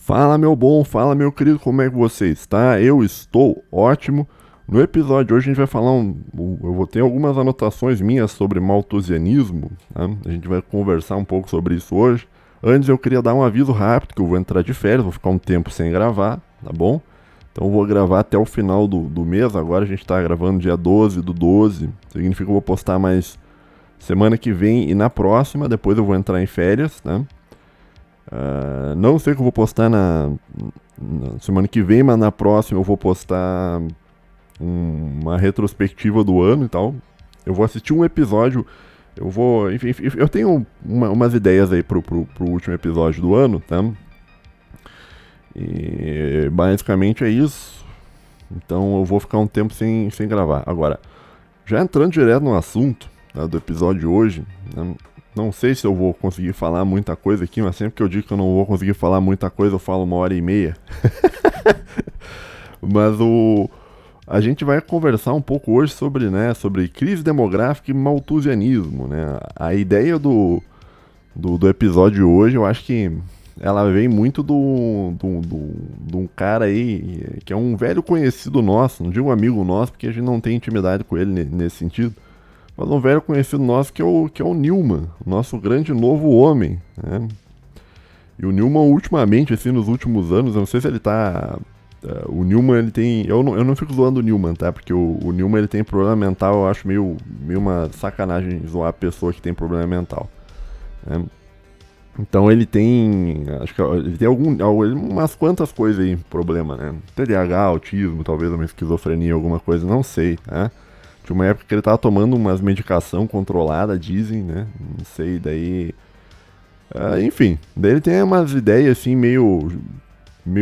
Fala meu bom, fala meu querido, como é que você está? Eu estou ótimo. No episódio de hoje a gente vai falar eu vou ter algumas anotações minhas sobre malthusianismo, tá? A gente vai conversar um pouco sobre isso hoje. Antes eu queria dar um aviso rápido que eu vou entrar de férias, vou ficar um tempo sem gravar, tá bom? Então eu vou gravar até o final do mês, agora a gente está gravando dia 12 do 12, significa que eu vou postar mais semana que vem e na próxima, depois eu vou entrar em férias, né? Não sei o que eu vou postar na semana que vem, mas na próxima eu vou postar uma retrospectiva do ano e tal. Eu vou assistir um episódio. Enfim, eu tenho umas ideias aí pro último episódio do ano, tá? E basicamente é isso. Então eu vou ficar um tempo sem gravar. Agora, já entrando direto no assunto, tá, do episódio de hoje, né? Não sei se eu vou conseguir falar muita coisa aqui, mas sempre que eu digo que eu não vou conseguir falar muita coisa, eu falo 1h30. Mas a gente vai conversar um pouco hoje sobre crise demográfica e malthusianismo, né? A ideia do episódio de hoje, eu acho que ela vem muito de um cara aí, que é um velho conhecido nosso, não digo um amigo nosso, porque a gente não tem intimidade com ele nesse sentido, mas um velho conhecido nosso que é o Newman, o nosso grande novo homem, né? E o Newman, ultimamente, assim, nos últimos anos, eu não sei se ele tá. O Newman, ele tem. Eu não fico zoando o Newman, tá? Porque o Newman, ele tem problema mental, eu acho meio uma sacanagem zoar a pessoa que tem problema mental, né? Então ele tem. Acho que ele tem umas quantas coisas aí, problema, né? TDAH, autismo, talvez uma esquizofrenia, alguma coisa, não sei, né? Tinha uma época que ele tava tomando umas medicação controlada, dizem, né? Não sei, daí. Enfim, daí ele tem umas ideias assim meio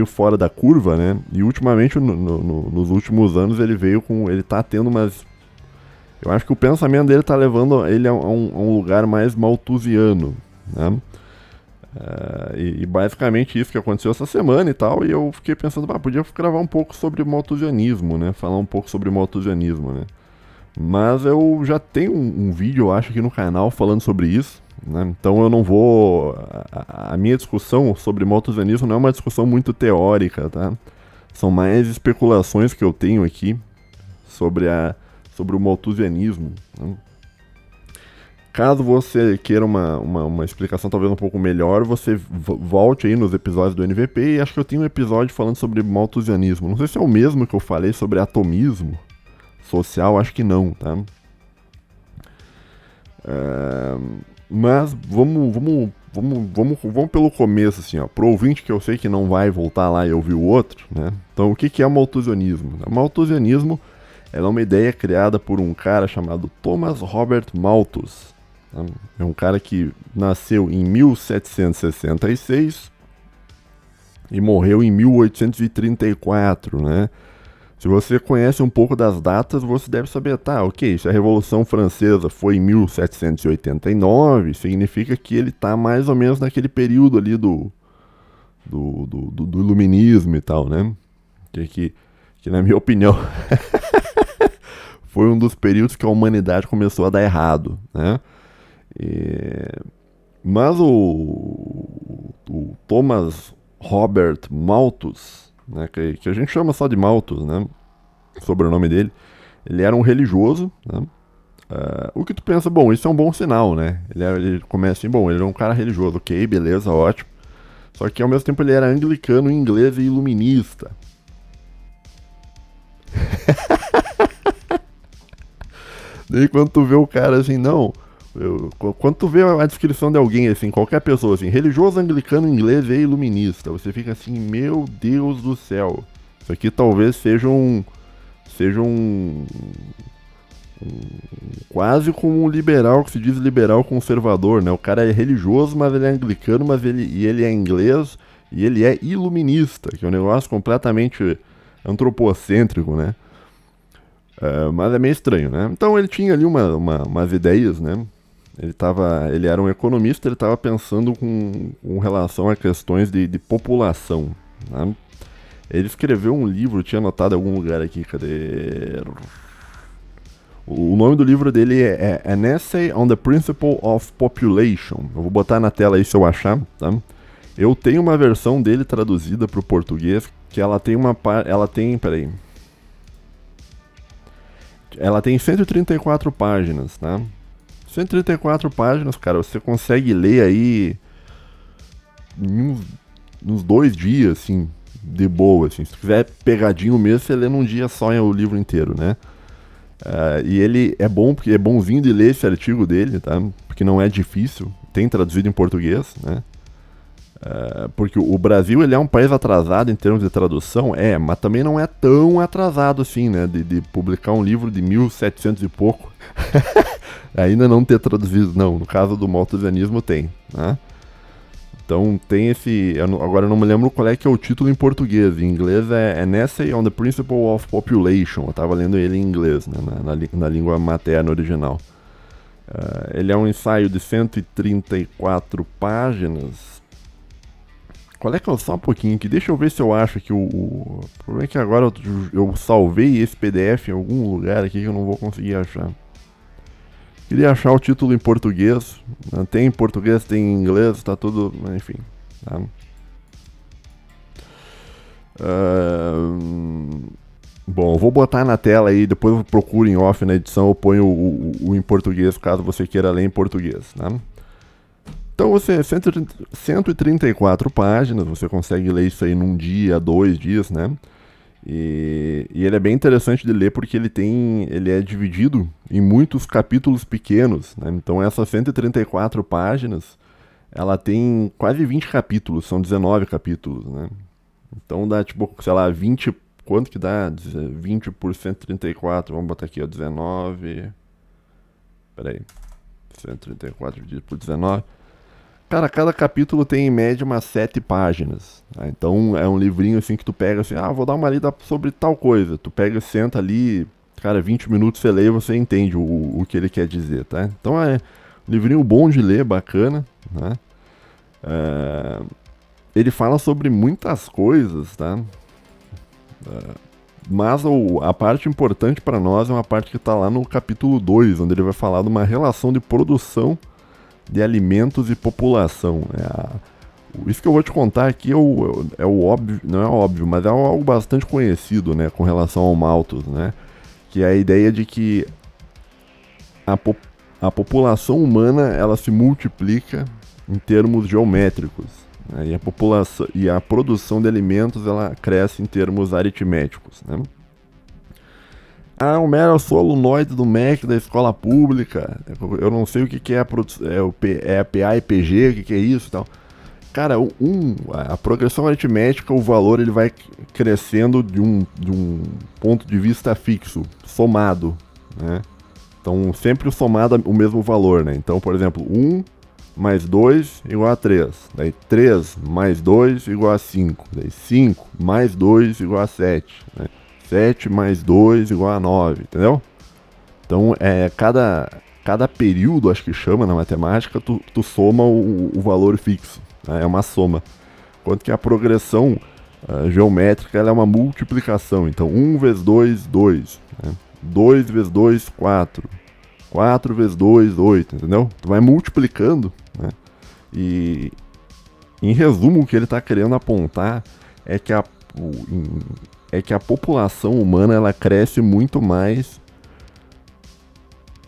fora da curva, né? E ultimamente, nos últimos anos, ele veio com. Ele tá tendo umas. Eu acho que o pensamento dele tá levando ele a um lugar mais malthusiano, né? E basicamente isso que aconteceu essa semana e tal, e eu fiquei pensando, podia gravar um pouco sobre malthusianismo, né? Falar um pouco sobre malthusianismo, né? Mas eu já tenho um vídeo, eu acho, aqui no canal falando sobre isso, né? Então eu não vou. A minha discussão sobre malthusianismo não é uma discussão muito teórica, tá? São mais especulações que eu tenho aqui sobre o malthusianismo, né? Caso você queira uma explicação talvez um pouco melhor, você volte aí nos episódios do NVP, e acho que eu tenho um episódio falando sobre malthusianismo. Não sei se é o mesmo que eu falei sobre atomismo social, acho que não, tá? Mas vamos pelo começo, assim, ó. Pro ouvinte que eu sei que não vai voltar lá e ouvir o outro, né? Então, o que é malthusianismo? O malthusianismo é uma ideia criada por um cara chamado Thomas Robert Malthus. Tá? É um cara que nasceu em 1766 e morreu em 1834, né? Se você conhece um pouco das datas, você deve saber, tá, ok, se a Revolução Francesa foi em 1789, significa que ele tá mais ou menos naquele período ali do Iluminismo e tal, né? Que na minha opinião, foi um dos períodos que a humanidade começou a dar errado, né? Mas o Thomas Robert Malthus, né, que a gente chama só de Malthus, né? Sobrenome dele, ele era um religioso, né? O que tu pensa, bom, isso é um bom sinal, né? Ele começa assim, bom, ele era um cara religioso, ok, beleza, ótimo. Só que ao mesmo tempo ele era anglicano, inglês e iluminista. Daí quando tu vê o cara assim, não. Quando tu vê a descrição de alguém, assim, qualquer pessoa, assim, religioso, anglicano, inglês e iluminista, você fica assim, meu Deus do céu. Isso aqui talvez seja quase como um liberal, que se diz liberal conservador, né? O cara é religioso, mas ele é anglicano, ele é inglês e ele é iluminista, que é um negócio completamente antropocêntrico, né? Mas é meio estranho, né? Então ele tinha ali umas ideias, né? Ele era um economista, ele estava pensando com relação a questões de população, né? Ele escreveu um livro, tinha anotado em algum lugar aqui, cadê? O nome do livro dele é An Essay on the Principle of Population. Eu vou botar na tela aí se eu achar, tá? Eu tenho uma versão dele traduzida para o português, que ela tem ela tem 134 páginas, tá? 134 páginas, cara, você consegue ler aí em uns 2 dias, assim, de boa, assim. Se tu quiser pegadinho mesmo, você lê num dia só o livro inteiro, né? E ele é bom, porque é bonzinho de ler esse artigo dele, tá? Porque não é difícil, tem traduzido em português, né? Porque o Brasil, ele é um país atrasado em termos de tradução, mas também não é tão atrasado assim, né? De publicar um livro de 1700 e pouco, ainda não ter traduzido, não. No caso do malthusianismo tem, né? Então tem esse... Agora eu não me lembro qual é que é o título em português. Em inglês é An Essay on the Principle of Population. Eu tava lendo ele em inglês, né, na língua materna original. Ele é um ensaio de 134 páginas. Qual é que é? Só um pouquinho aqui. Deixa eu ver se eu acho que o problema é que agora eu salvei esse PDF em algum lugar aqui que eu não vou conseguir achar. Queria achar o título em português. Tem em português, tem em inglês, tá tudo... Enfim. Tá? Bom, eu vou botar na tela aí, depois eu procuro em off na edição, eu ponho o em português, caso você queira ler em português. Tá? Então você, 134 páginas, você consegue ler isso aí num dia, 2 dias, né? E ele é bem interessante de ler porque ele é dividido em muitos capítulos pequenos, né? Então essas 134 páginas, ela tem quase 20 capítulos, são 19 capítulos, né? Então dá tipo, sei lá, 20, quanto que dá? 20 por 134, vamos botar aqui, ó, 19, peraí, 134 dividido por 19... Cara, cada capítulo tem em média umas 7 páginas. Tá? Então é um livrinho assim que tu pega assim, vou dar uma lida sobre tal coisa. Tu pega e senta ali, cara, 20 minutos você lê e você entende o que ele quer dizer, tá? Então é um livrinho bom de ler, bacana, né? Ele fala sobre muitas coisas, tá? Mas a parte importante para nós é uma parte que está lá no capítulo 2, onde ele vai falar de uma relação de produção de alimentos e população. Isso que eu vou te contar aqui é o óbvio, não é óbvio, mas é algo bastante conhecido, né, com relação ao Malthus, né, que é a ideia de que a população humana ela se multiplica em termos geométricos, né, e a produção de alimentos ela cresce em termos aritméticos, né. Homero, eu sou alunoide do MEC da escola pública. Eu não sei o que é a PA e PG, o que é isso e tal. Cara, a progressão aritmética, o valor ele vai crescendo de um ponto de vista fixo, somado, né? Então, sempre somado o mesmo valor, né? Então, por exemplo, 1 mais 2 igual a 3. Daí 3 mais 2 igual a 5. Daí 5 mais 2 igual a 7, né? 7 mais 2 igual a 9, entendeu? Então, cada período, acho que chama na matemática, tu soma o valor fixo, né? É uma soma. Enquanto que a progressão geométrica ela é uma multiplicação. Então, 1 vezes 2, 2. Né? 2 vezes 2, 4. 4 vezes 2, 8, entendeu? Tu vai multiplicando, né? E, em resumo, o que ele está querendo apontar é que a população humana ela cresce muito mais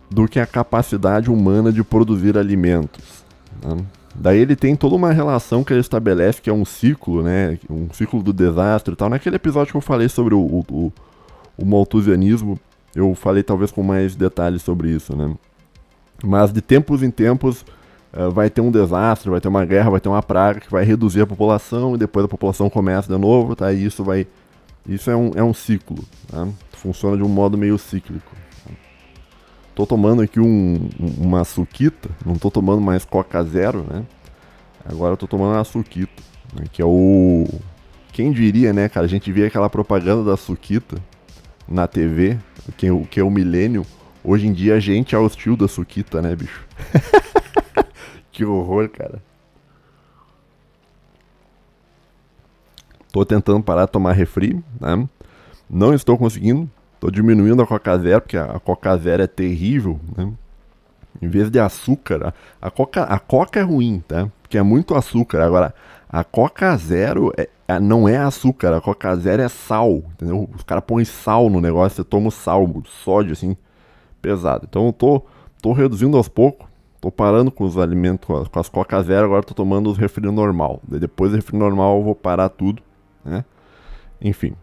do que a capacidade humana de produzir alimentos, né? Daí ele tem toda uma relação que ele estabelece, que é um ciclo, né? Um ciclo do desastre e tal. Naquele episódio que eu falei sobre o malthusianismo, eu falei talvez com mais detalhes sobre isso, né? Mas de tempos em tempos vai ter um desastre, vai ter uma guerra, vai ter uma praga que vai reduzir a população e depois a população começa de novo, tá? E isso é um ciclo, tá? Funciona de um modo meio cíclico. Tô tomando aqui uma suquita, não tô tomando mais Coca Zero, né? Agora eu tô tomando uma suquita, né? Que é o... Quem diria, né, cara? A gente via aquela propaganda da suquita na TV, que é o milênio. Hoje em dia a gente é hostil da suquita, né, bicho? Que horror, cara. Tô tentando parar de tomar refri, né? Não estou conseguindo. Tô diminuindo a Coca Zero, porque a Coca Zero é terrível, né? Em vez de açúcar, a Coca é ruim, tá? Porque é muito açúcar. Agora, A Coca Zero não é açúcar, a Coca Zero é sal, entendeu? Os caras põem sal no negócio, você toma o sal, sódio assim, pesado. Então eu tô reduzindo aos poucos, tô parando com os alimentos, com as Coca Zero, agora tô tomando os refri normal. Depois do refri normal eu vou parar tudo, né? Enfim.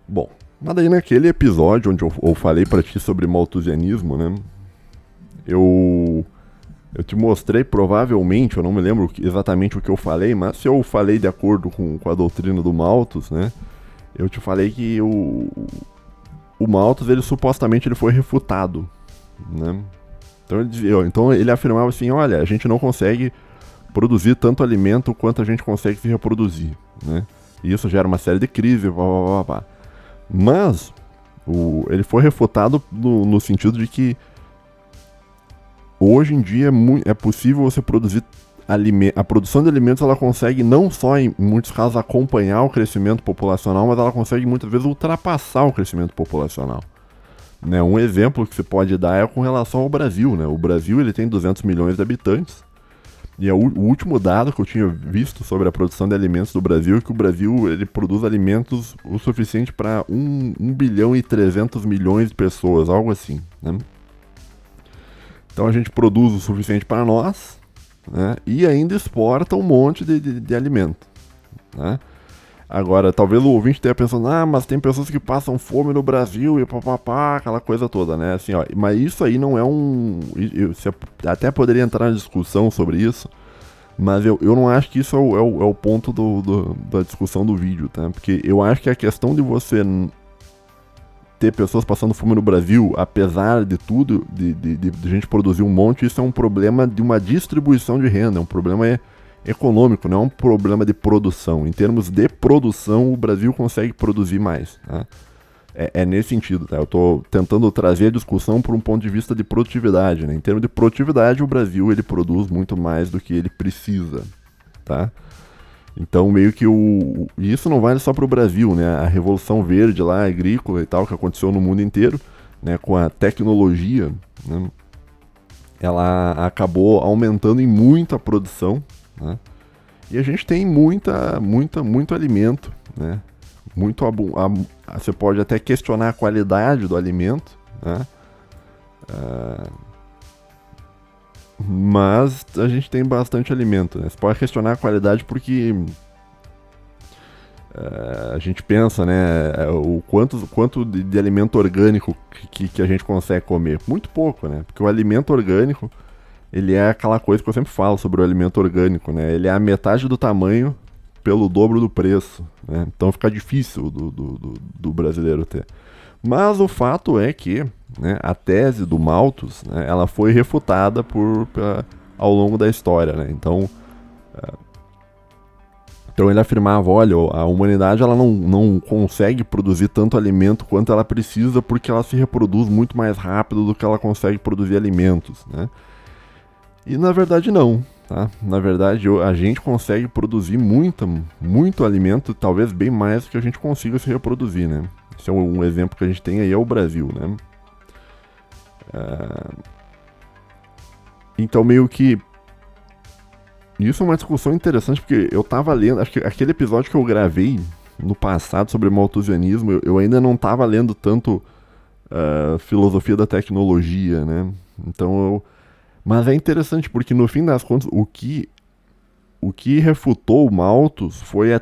Bom, mas daí naquele episódio onde eu falei pra ti sobre malthusianismo, né? Eu te mostrei provavelmente, eu não me lembro exatamente o que eu falei, mas se eu falei de acordo com a doutrina do Malthus, né? Eu te falei que o Malthus, ele supostamente ele foi refutado, né? Então ele afirmava assim, olha, a gente não consegue produzir tanto alimento quanto a gente consegue se reproduzir, né? E isso gera uma série de crises, Mas ele foi refutado no sentido de que hoje em dia é possível você produzir a produção de alimentos, ela consegue não só em muitos casos acompanhar o crescimento populacional, mas ela consegue muitas vezes ultrapassar o crescimento populacional. Né, um exemplo que se pode dar é com relação ao Brasil, né? O Brasil ele tem 200 milhões de habitantes e o último dado que eu tinha visto sobre a produção de alimentos do Brasil é que o Brasil ele produz alimentos o suficiente para 1 bilhão e 300 milhões de pessoas, algo assim, né? Então a gente produz o suficiente para nós, né? E ainda exporta um monte de alimento, né? Agora, talvez o ouvinte esteja pensando, mas tem pessoas que passam fome no Brasil e papapá, aquela coisa toda, né? Assim, ó, mas isso aí não é você até poderia entrar na discussão sobre isso, mas eu não acho que isso é o ponto da discussão do vídeo, tá? Porque eu acho que a questão de você ter pessoas passando fome no Brasil, apesar de tudo, de gente produzir um monte, isso é um problema de uma distribuição de renda, é um problema econômico, não é um problema de produção. Em termos de produção, o Brasil consegue produzir mais, tá? É nesse sentido, tá? Eu estou tentando trazer a discussão por um ponto de vista de produtividade, né? Em termos de produtividade, o Brasil ele produz muito mais do que ele precisa, tá? Então, meio que e isso não vale só para o Brasil, né? A Revolução Verde lá, agrícola e tal, que aconteceu no mundo inteiro, né? Com a tecnologia, né? Ela acabou aumentando em muito a produção, né? E a gente tem muito alimento, né? Você pode até questionar a qualidade do alimento, né? Mas a gente tem bastante alimento, né? Você pode questionar a qualidade porque a gente pensa, né? O quanto de alimento orgânico que a gente consegue comer. Muito pouco, né? Porque o alimento orgânico, ele é aquela coisa que eu sempre falo sobre o alimento orgânico, né? Ele é a metade do tamanho pelo dobro do preço, né? Então fica difícil do brasileiro ter. Mas o fato é que, né, a tese do Malthus, né, ela foi refutada ao longo da história, né? Então ele afirmava, olha, a humanidade ela não consegue produzir tanto alimento quanto ela precisa porque ela se reproduz muito mais rápido do que ela consegue produzir alimentos, né? E na verdade não, tá? Na verdade a gente consegue produzir muito alimento, talvez bem mais do que a gente consiga se reproduzir, né? Esse é um exemplo que a gente tem aí, é o Brasil, né? Então meio que isso é uma discussão interessante, porque eu tava lendo, acho que aquele episódio que eu gravei no passado sobre malthusianismo, eu ainda não tava lendo tanto filosofia da tecnologia, né? Então mas é interessante, porque no fim das contas, o que refutou o Malthus foi a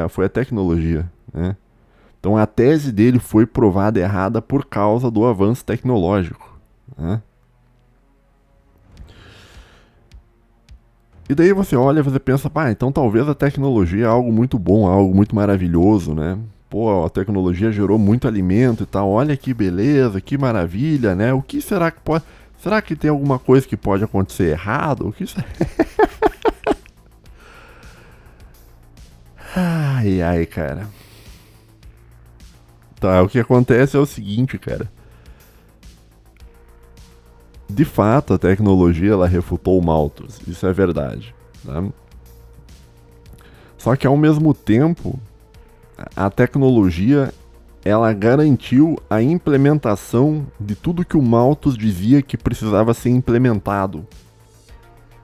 foi a tecnologia, né? Então a tese dele foi provada errada por causa do avanço tecnológico, né? E daí você olha e você pensa, então talvez a tecnologia é algo muito bom, algo muito maravilhoso, né? Pô, a tecnologia gerou muito alimento e tal, olha que beleza, que maravilha, né? O que será que pode... Será que tem alguma coisa que pode acontecer errado? O que isso... Ai, cara. Tá, o que acontece é o seguinte, cara. De fato, a tecnologia ela refutou o Malthus, isso é verdade, tá? Só que ao mesmo tempo, a tecnologia ela garantiu a implementação de tudo que o Malthus dizia que precisava ser implementado,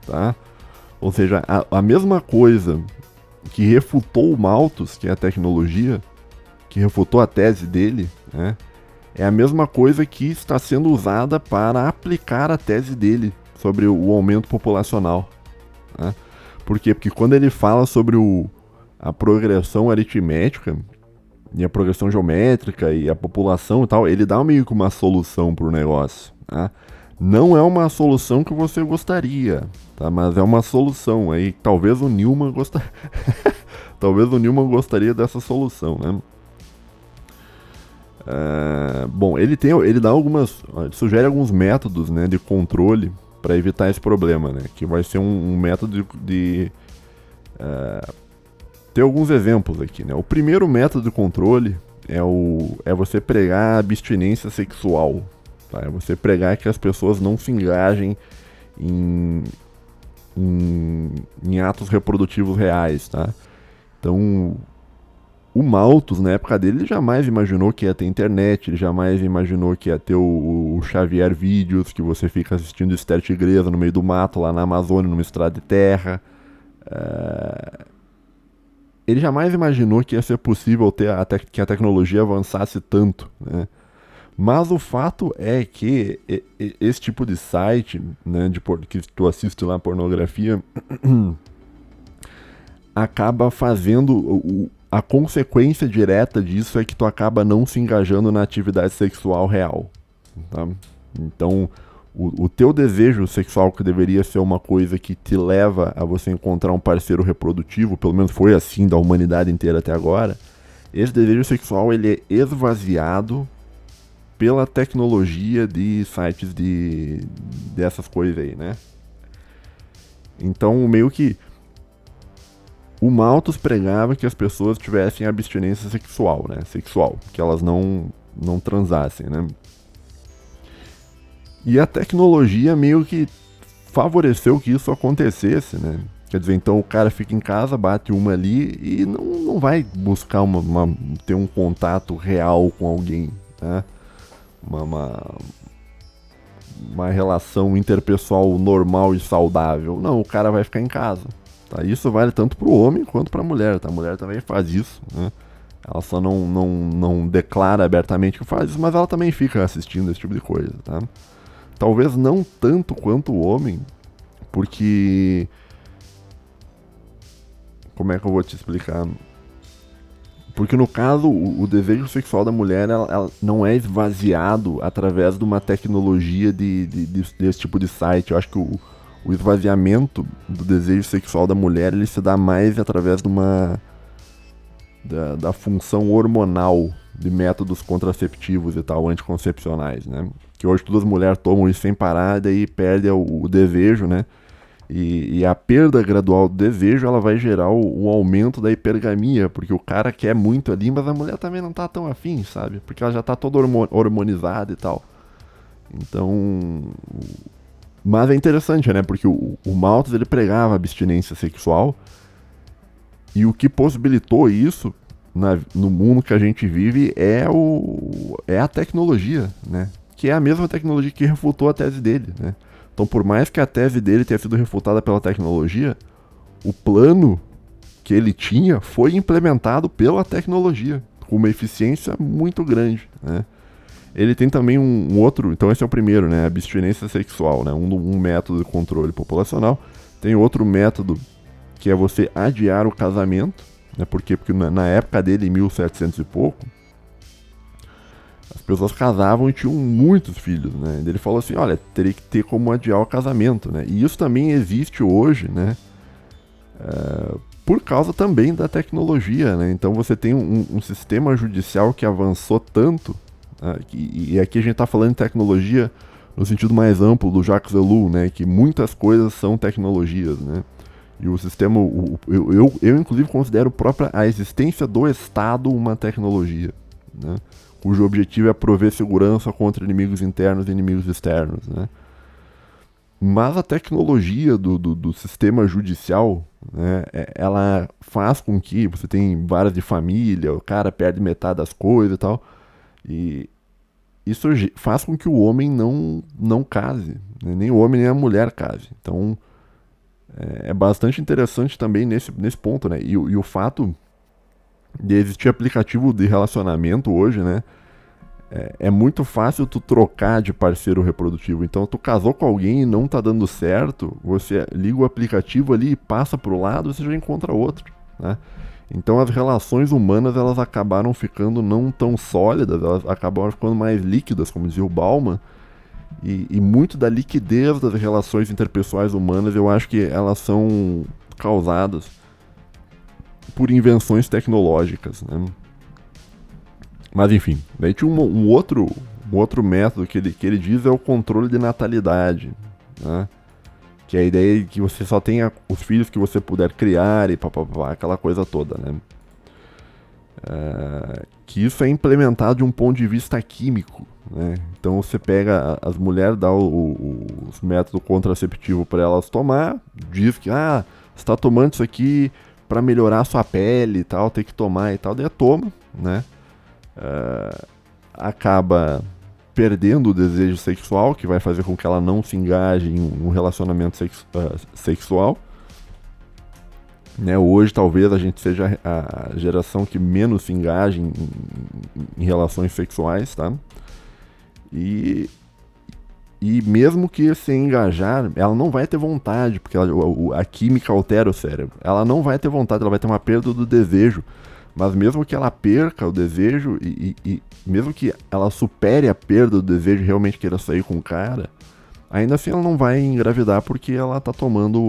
tá? Ou seja, a mesma coisa que refutou o Malthus, que é a tecnologia, que refutou a tese dele, né, é a mesma coisa que está sendo usada para aplicar a tese dele sobre o aumento populacional. Né? Por quê? Porque quando ele fala sobre a progressão aritmética e a progressão geométrica e a população e tal, ele dá meio que uma solução para o negócio. Tá? Não é uma solução que você gostaria, tá? Mas é uma solução. Aí talvez o Newman talvez o Newman gostaria dessa solução, né? Bom, ele dá ele sugere alguns métodos, né, de controle para evitar esse problema, né? Que vai ser um método de ter alguns exemplos aqui, né? O primeiro método de controle é você pregar a abstinência sexual. Tá? É você pregar que as pessoas não se engajem em atos reprodutivos reais, tá? Então, o Malthus, na época dele, ele jamais imaginou que ia ter internet, ele jamais imaginou que ia ter o Xavier Vídeos, que você fica assistindo Esther Tigresa no meio do mato, lá na Amazônia, numa estrada de terra. Ele jamais imaginou que ia ser possível que a tecnologia avançasse tanto, né? Mas o fato é que esse tipo de site, né, que tu assiste lá pornografia, acaba fazendo a consequência direta disso é que tu acaba não se engajando na atividade sexual real, tá? Então, o teu desejo sexual, que deveria ser uma coisa que te leva a você encontrar um parceiro reprodutivo, pelo menos foi assim da humanidade inteira até agora, esse desejo sexual ele é esvaziado pela tecnologia de sites dessas coisas aí, né? Então, meio que o Malthus pregava que as pessoas tivessem abstinência sexual, né? Sexual, que elas não transassem, né? E a tecnologia meio que favoreceu que isso acontecesse, né? Quer dizer, então o cara fica em casa, bate uma ali e não vai buscar ter um contato real com alguém, né? Uma relação interpessoal normal e saudável. Não, o cara vai ficar em casa. Tá? Isso vale tanto pro homem quanto pra mulher. Tá? A mulher também faz isso, né? Ela só não declara abertamente que faz isso, mas ela também fica assistindo esse tipo de coisa, tá? Talvez não tanto quanto o homem, porque... Como é que eu vou te explicar? Porque no caso, o desejo sexual da mulher ela não é esvaziado através de uma tecnologia desse tipo de site. Eu acho que o esvaziamento do desejo sexual da mulher ele se dá mais através da função hormonal de métodos contraceptivos e tal, anticoncepcionais, né? Que hoje todas as mulheres tomam isso sem parar, daí perde o desejo, né? E a perda gradual do desejo, ela vai gerar o aumento da hipergamia, porque o cara quer muito ali, mas a mulher também não tá tão afim, sabe? Porque ela já tá toda hormonizada e tal. Então... Mas é interessante, né? Porque o Malthus, ele pregava a abstinência sexual, e o que possibilitou isso no mundo que a gente vive é a tecnologia, né? Que é a mesma tecnologia que refutou a tese dele, né? Então, por mais que a tese dele tenha sido refutada pela tecnologia, o plano que ele tinha foi implementado pela tecnologia, com uma eficiência muito grande, né? Ele tem também um outro, então esse é o primeiro, né? Abstinência sexual, né? Um método de controle populacional. Tem outro método que é você adiar o casamento, né? Por quê? Porque na época dele, em 1700 e pouco, as pessoas casavam e tinham muitos filhos, né? Ele falou assim, olha, teria que ter como adiar o casamento, né? E isso também existe hoje, né? Por causa também da tecnologia, né? Então você tem um sistema judicial que avançou tanto, né? E aqui a gente está falando de tecnologia no sentido mais amplo do Jacques Ellul, né? Que muitas coisas são tecnologias, né? E o sistema, eu inclusive considero a existência do Estado uma tecnologia, né? Cujo objetivo é prover segurança contra inimigos internos e inimigos externos, né? Mas a tecnologia do sistema judicial, né, ela faz com que você tem varas de família, o cara perde metade das coisas e tal, e isso faz com que o homem não case, né? Nem o homem nem a mulher case. Então, É bastante interessante também nesse ponto, né? E o fato de existir aplicativo de relacionamento hoje, né? É muito fácil tu trocar de parceiro reprodutivo. Então, tu casou com alguém e não tá dando certo, você liga o aplicativo ali e passa pro lado, você já encontra outro, né? Então, as relações humanas, elas acabaram ficando não tão sólidas, elas acabaram ficando mais líquidas, como dizia o Bauman, e muito da liquidez das relações interpessoais humanas, eu acho que elas são causadas por invenções tecnológicas, né? Mas enfim, daí tinha um outro método que ele diz é o controle de natalidade, né? Que é a ideia de que você só tenha os filhos que você puder criar e papapá, aquela coisa toda, né? Que isso é implementado de um ponto de vista químico, né? Então você pega as mulheres, dá os métodos contraceptivos para elas tomar, diz que você está tomando isso aqui para melhorar a sua pele e tal, tem que tomar e tal, daí toma, né? Acaba perdendo o desejo sexual, que vai fazer com que ela não se engaje em um relacionamento sexual. Né, hoje talvez a gente seja a geração que menos se engaja em relações sexuais, tá? E mesmo que se engajar, ela não vai ter vontade, porque a química altera o cérebro. Ela não vai ter vontade, ela vai ter uma perda do desejo. Mas mesmo que ela perca o desejo e mesmo que ela supere a perda do desejo e realmente queira sair com o cara, ainda assim ela não vai engravidar porque ela tá tomando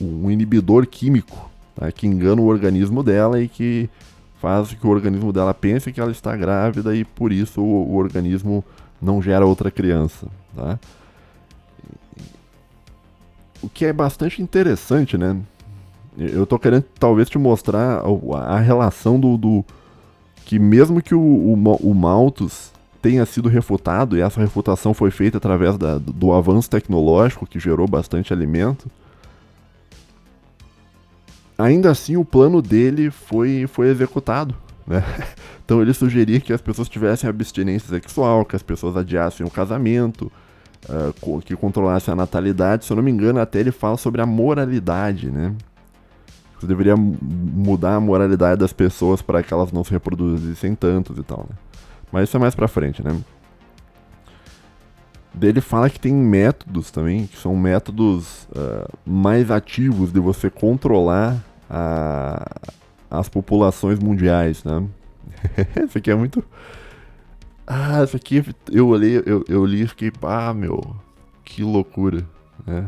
um inibidor químico, tá? Que engana o organismo dela e que faz que o organismo dela pense que ela está grávida e por isso o organismo não gera outra criança, tá? O que é bastante interessante, né? Eu tô querendo talvez te mostrar a relação que mesmo que o Malthus tenha sido refutado, e essa refutação foi feita através do avanço tecnológico que gerou bastante alimento, ainda assim o plano dele foi executado, né? Então ele sugeria que as pessoas tivessem abstinência sexual, que as pessoas adiassem o casamento, que controlassem a natalidade. Se eu não me engano, até ele fala sobre a moralidade, né? Você deveria mudar a moralidade das pessoas para que elas não se reproduzissem tantos e tal, né? Mas isso é mais pra frente, né? Ele fala que tem métodos também, que são métodos mais ativos de você controlar as populações mundiais, né? Isso aqui é muito... isso aqui eu li e fiquei, meu, que loucura, né?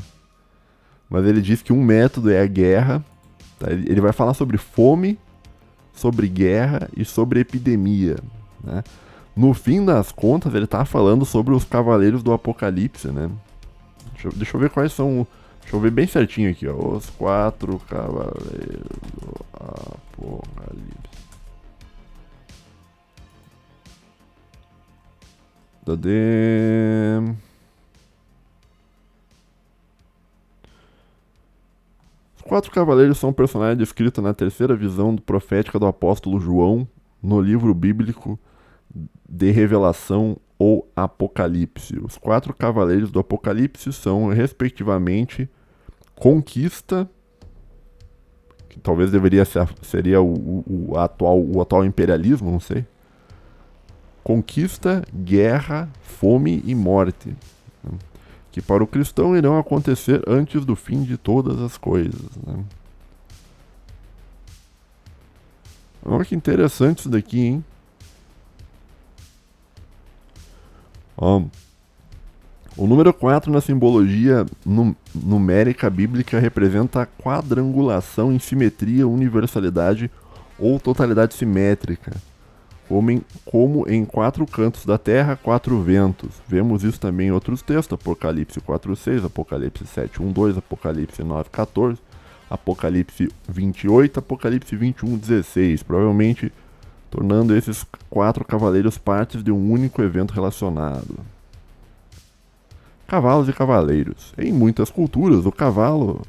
Mas ele diz que um método é a guerra. Tá? Ele vai falar sobre fome, sobre guerra e sobre epidemia, né? No fim das contas, ele tá falando sobre os cavaleiros do apocalipse, né? Deixa eu ver quais são... Deixa eu ver bem certinho aqui, ó. Os 4 cavaleiros do apocalipse. Cadê? Os 4 cavaleiros são personagens descritos na terceira visão profética do apóstolo João no livro bíblico de Revelação ou Apocalipse. Os 4 cavaleiros do Apocalipse são, respectivamente, Conquista, que talvez seria o atual imperialismo, não sei. Conquista, guerra, fome e morte, que para o cristão irão acontecer antes do fim de todas as coisas, né? Olha que interessante isso daqui, hein? O número 4 na simbologia numérica bíblica representa a quadrangulação em simetria, universalidade ou totalidade simétrica, como em 4 cantos da terra, 4 ventos. Vemos isso também em outros textos, Apocalipse 4:6, Apocalipse 7:1-2, Apocalipse 9:14, Apocalipse 28, Apocalipse 21:16, provavelmente tornando esses 4 cavaleiros partes de um único evento relacionado. Cavalos e cavaleiros. Em muitas culturas, o cavalo...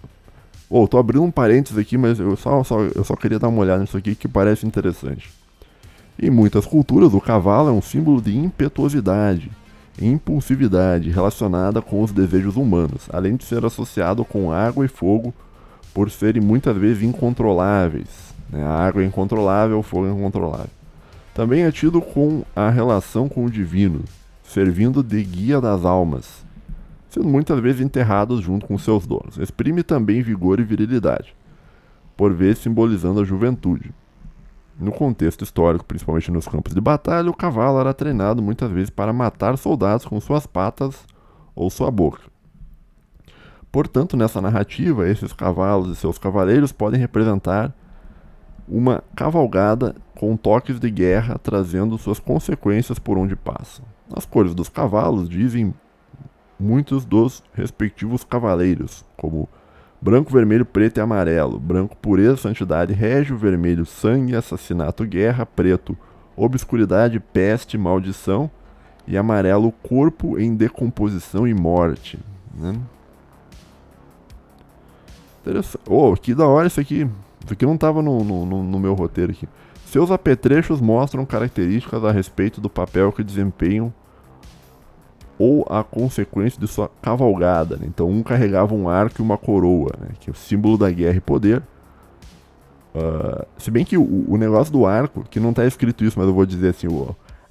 tô abrindo um parênteses aqui, mas eu só queria dar uma olhada nisso aqui que parece interessante. Em muitas culturas, o cavalo é um símbolo de impetuosidade, e impulsividade relacionada com os desejos humanos, além de ser associado com água e fogo por serem muitas vezes incontroláveis. Né? A água é incontrolável, o fogo é incontrolável. Também é tido com a relação com o divino, servindo de guia das almas, sendo muitas vezes enterrados junto com seus donos. Exprime também vigor e virilidade, por vezes simbolizando a juventude. No contexto histórico, principalmente nos campos de batalha, o cavalo era treinado muitas vezes para matar soldados com suas patas ou sua boca. Portanto, nessa narrativa, esses cavalos e seus cavaleiros podem representar uma cavalgada com toques de guerra, trazendo suas consequências por onde passam. As cores dos cavalos dizem muitos dos respectivos cavaleiros, como branco, vermelho, preto e amarelo. Branco, pureza, santidade, régio. Vermelho, sangue, assassinato, guerra. Preto, obscuridade, peste, maldição. E amarelo, corpo em decomposição e morte. Né? Interessante. Oh, que da hora isso aqui. Isso aqui não estava no meu roteiro aqui. Seus apetrechos mostram características a respeito do papel que desempenham ou a consequência de sua cavalgada. Né? Então, um carregava um arco e uma coroa, né? Que é o símbolo da guerra e poder. Se bem que o negócio do arco, que não está escrito isso, mas eu vou dizer assim,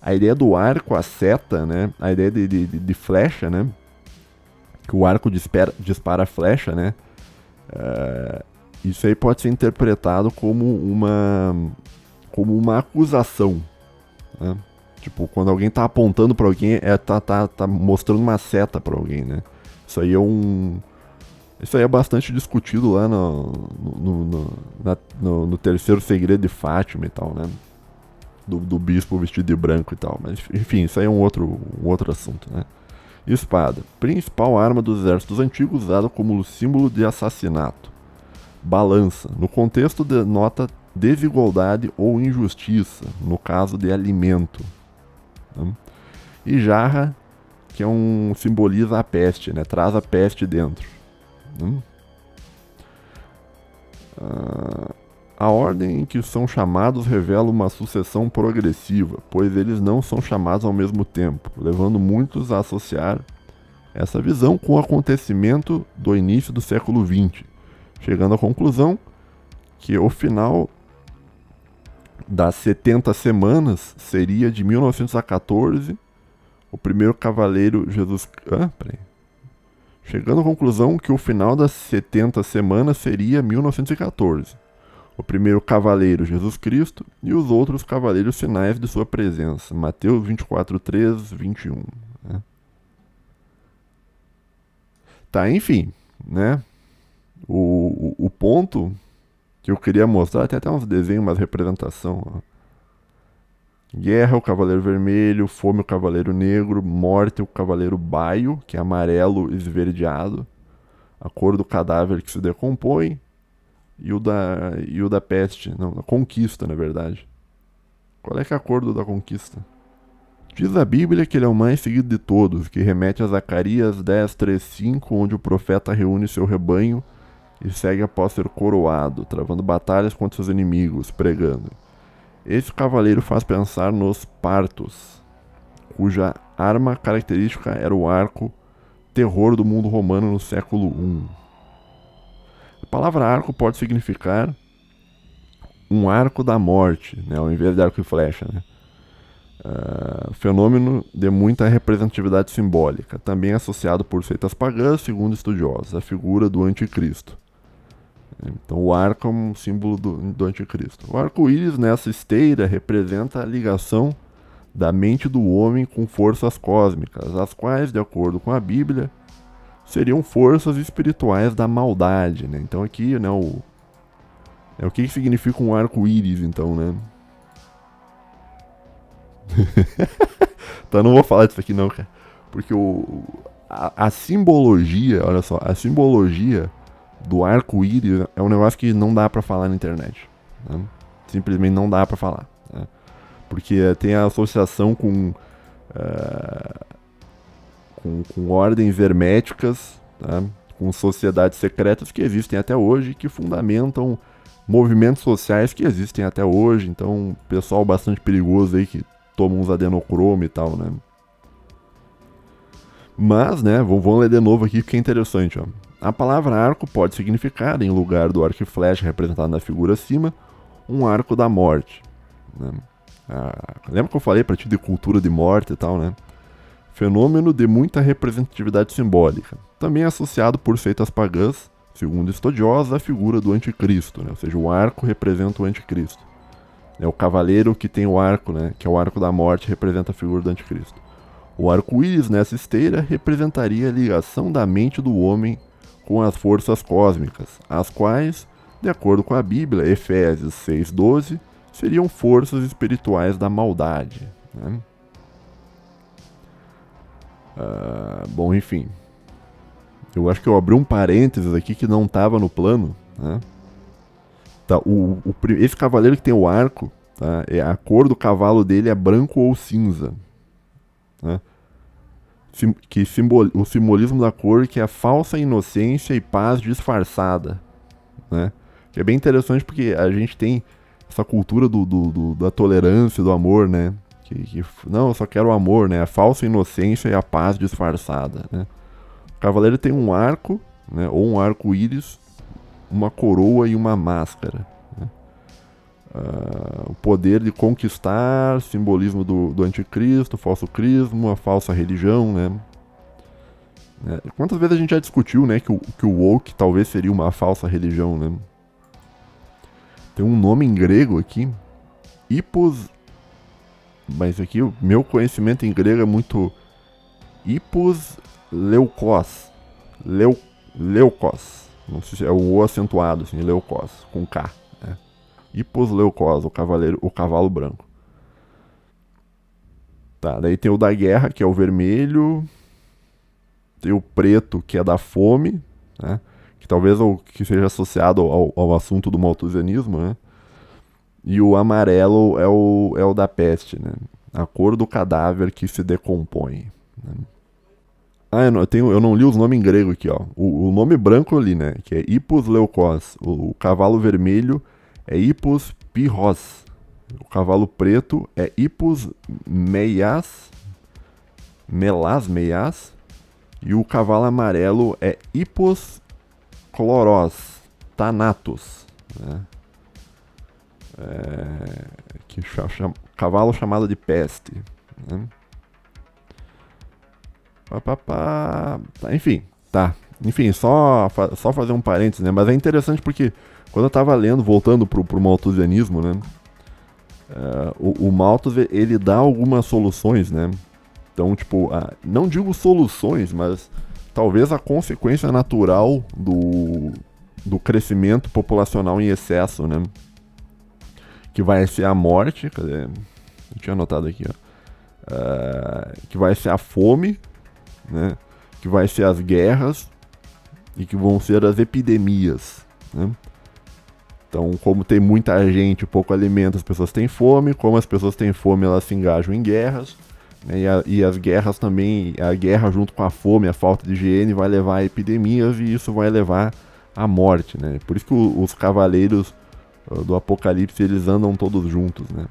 a ideia do arco, a seta, né? A ideia de flecha, né? Que o arco dispara a flecha, né? Isso aí pode ser interpretado como uma acusação, né? Tipo, quando alguém tá apontando pra alguém, tá mostrando uma seta pra alguém, né? Isso aí é bastante discutido lá no terceiro segredo de Fátima e tal, né? Do bispo vestido de branco e tal. Mas, enfim, isso aí é um outro assunto, né? Espada. Principal arma dos exércitos antigos, usada como símbolo de assassinato. Balança. No contexto denota desigualdade ou injustiça, no caso de alimento. E jarra, que simboliza a peste, né? Traz a peste dentro. A ordem em que são chamados revela uma sucessão progressiva, pois eles não são chamados ao mesmo tempo, levando muitos a associar essa visão com o acontecimento do início do século XX, chegando à conclusão que o final das 70 semanas seria de 1914, o primeiro cavaleiro Jesus... Chegando à conclusão que o final das 70 semanas seria 1914, o primeiro cavaleiro Jesus Cristo e os outros cavaleiros finais de sua presença, Mateus 24, 3, 21. Né? Tá, enfim, né? O ponto que eu queria mostrar, tem até uns desenhos, umas representação. Ó. Guerra, o cavaleiro vermelho. Fome, o cavaleiro negro. Morte, o cavaleiro baio, que é amarelo esverdeado. A cor do cadáver que se decompõe. E o da peste, não, da conquista, na verdade. Qual é que é a cor da conquista? Diz a Bíblia que ele é o mais seguido de todos, que remete a Zacarias 10, 3, 5, onde o profeta reúne seu rebanho e segue após ser coroado, travando batalhas contra seus inimigos, pregando. Esse cavaleiro faz pensar nos partos, cuja arma característica era o arco, terror do mundo romano no século I. A palavra arco pode significar um arco da morte, né, ao invés de arco e flecha, né? Fenômeno de muita representatividade simbólica, também associado por seitas pagãs, segundo estudiosos, a figura do anticristo. Então o arco é um símbolo do anticristo. O arco-íris nessa esteira representa a ligação da mente do homem com forças cósmicas, as quais, de acordo com a Bíblia, seriam forças espirituais da maldade, né? Então aqui, né, o que significa um arco-íris, então, né? Então não vou falar disso aqui não, cara. Porque a simbologia, olha só, a simbologia do arco-íris é um negócio que não dá pra falar na internet. Né? Simplesmente não dá pra falar. Né? Porque tem a associação com ordens herméticas, tá? Com sociedades secretas que existem até hoje, que fundamentam movimentos sociais que existem até hoje. Então, pessoal bastante perigoso aí que toma uns adenocromo e tal, né? Mas, né, vamos ler de novo aqui que é interessante, ó. A palavra arco pode significar, em lugar do arco e flecha representado na figura acima, um arco da morte, né? Lembra que eu falei pra ti de cultura de morte e tal, né? Fenômeno de muita representatividade simbólica, também associado por seitas pagãs, segundo estudiosos, à figura do anticristo, né? Ou seja, o arco representa o anticristo. É o cavaleiro que tem o arco, né? Que é o arco da morte, representa a figura do anticristo. O arco-íris nessa esteira representaria a ligação da mente do homem com as forças cósmicas, as quais, de acordo com a Bíblia, Efésios 6,12, seriam forças espirituais da maldade, né? Bom, enfim. Eu acho que eu abri um parênteses aqui que não estava no plano, né? Tá, esse cavaleiro que tem o arco, tá? A cor do cavalo dele é branco ou cinza, né? O simbolismo da cor que é a falsa inocência e paz disfarçada, né? Que é bem interessante porque a gente tem essa cultura da tolerância, do amor, né? Não, eu só quero o amor, né? A falsa inocência e a paz disfarçada, né? O cavaleiro tem um arco, né? Ou um arco-íris, uma coroa e uma máscara, né? O poder de conquistar, simbolismo do anticristo, falso crismo, a falsa religião, né? Quantas vezes a gente já discutiu, né, que o woke talvez seria uma falsa religião, né? Tem um nome em grego aqui, Hippos, mas aqui o meu conhecimento em grego é muito Hippos Leukos, Leukos, não sei se é o O acentuado, assim, Leukos, com K, né? Hippos Leukos, o cavalo branco. Tá, daí tem o da guerra, que é o vermelho, tem o preto, que é da fome, né? Que talvez que seja associado ao assunto do malthusianismo, né? E o amarelo é o da peste, né? A cor do cadáver que se decompõe, né? Eu não li os nomes em grego aqui, ó. O nome branco eu li, né? Que é Hippos Leukos. O cavalo vermelho é Hippos Pirros. O cavalo preto é Hippos Melas. E o cavalo amarelo é Hippos Chloros Thanatos, né? Cavalo chamado de peste, né? Enfim, tá. Enfim, só fazer um parênteses, né? Mas é interessante porque quando eu tava lendo, voltando pro malthusianismo, né? O Malthus, ele dá algumas soluções, né? Então, tipo, não digo soluções, mas talvez a consequência natural do crescimento populacional em excesso, né? Que vai ser a morte, cadê? Eu tinha anotado aqui, ó. Que vai ser a fome, né? Que vai ser as guerras e que vão ser as epidemias, né? Então, como tem muita gente e pouco alimento, as pessoas têm fome. Como as pessoas têm fome, elas se engajam em guerras, né? E as guerras também, a guerra junto com a fome, a falta de higiene vai levar a epidemias e isso vai levar à morte, né? Por isso que os cavaleiros do Apocalipse, eles andam todos juntos, né?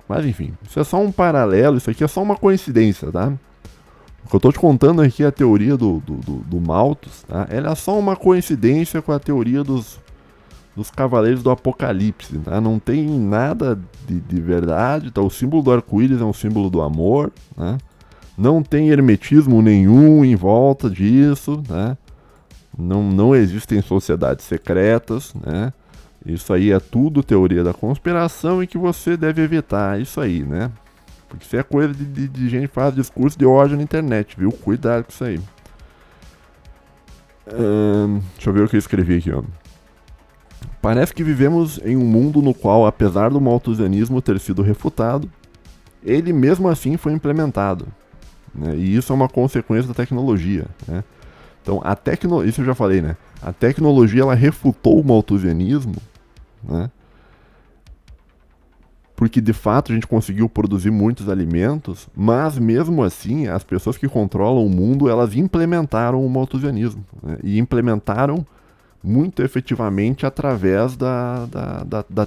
Mas enfim, isso é só um paralelo, isso aqui é só uma coincidência, tá? O que eu tô te contando aqui é a teoria do Malthus, tá? Ela é só uma coincidência com a teoria dos cavaleiros do Apocalipse, tá? Não tem nada de verdade, tá? O símbolo do arco-íris é um símbolo do amor, né? Não tem hermetismo nenhum em volta disso, né? Não existem sociedades secretas, né? Isso aí é tudo teoria da conspiração e que você deve evitar isso aí, né? Porque isso é coisa de gente que faz discurso de ódio na internet, viu? Cuidado com isso aí. Deixa eu ver o que eu escrevi aqui, ó. Parece que vivemos em um mundo no qual, apesar do malthusianismo ter sido refutado, ele mesmo assim foi implementado, né? E isso é uma consequência da tecnologia, né? Então, isso eu já falei, né? A tecnologia, ela refutou o malthusianismo, né? Porque de fato a gente conseguiu produzir muitos alimentos, mas mesmo assim as pessoas que controlam o mundo, elas implementaram o malthusianismo, né? E implementaram muito efetivamente através da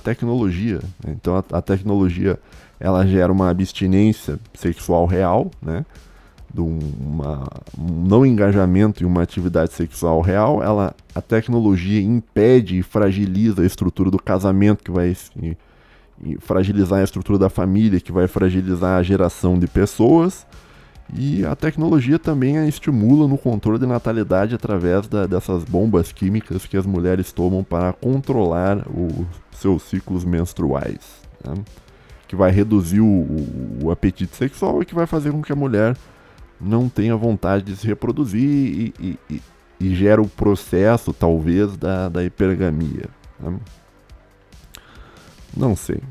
tecnologia, né? Então a tecnologia, ela gera uma abstinência sexual real, né? um não engajamento em uma atividade sexual real, a tecnologia impede e fragiliza a estrutura do casamento, que vai fragilizar a estrutura da família, que vai fragilizar a geração de pessoas, e a tecnologia também a estimula no controle de natalidade através dessas bombas químicas que as mulheres tomam para controlar os seus ciclos menstruais, né? Que vai reduzir o apetite sexual e que vai fazer com que a mulher não tenha vontade de se reproduzir e gera o processo, talvez, da hipergamia, né? Não sei.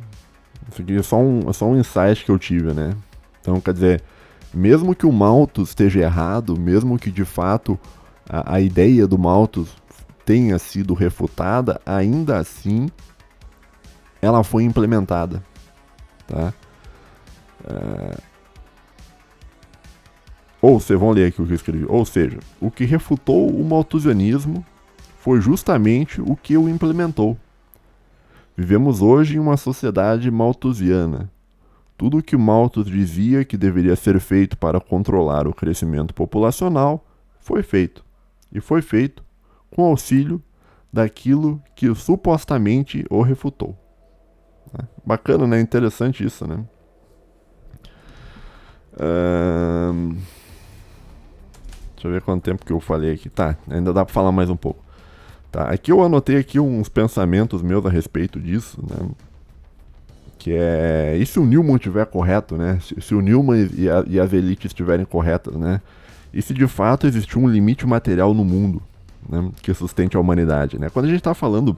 Isso aqui é só um insight que eu tive, né? Então, quer dizer, mesmo que o Malthus esteja errado, mesmo que de fato a ideia do Malthus tenha sido refutada, ainda assim ela foi implementada, tá? Ou seja, vamos ler aqui o que eu escrevi. Ou seja, o que refutou o malthusianismo foi justamente o que o implementou. Vivemos hoje em uma sociedade malthusiana. Tudo o que Malthus dizia que deveria ser feito para controlar o crescimento populacional foi feito. E foi feito com auxílio daquilo que supostamente o refutou. Bacana, né? Interessante isso, né? Deixa eu ver quanto tempo que eu falei aqui. Tá, ainda dá pra falar mais um pouco. Tá, aqui eu anotei aqui uns pensamentos meus a respeito disso, né? Que é... E se o Newman estiver correto, né? Se o Newman e as elites estiverem corretas, né? E se de fato existiu um limite material no mundo, né, que sustente a humanidade, né? Quando a gente está falando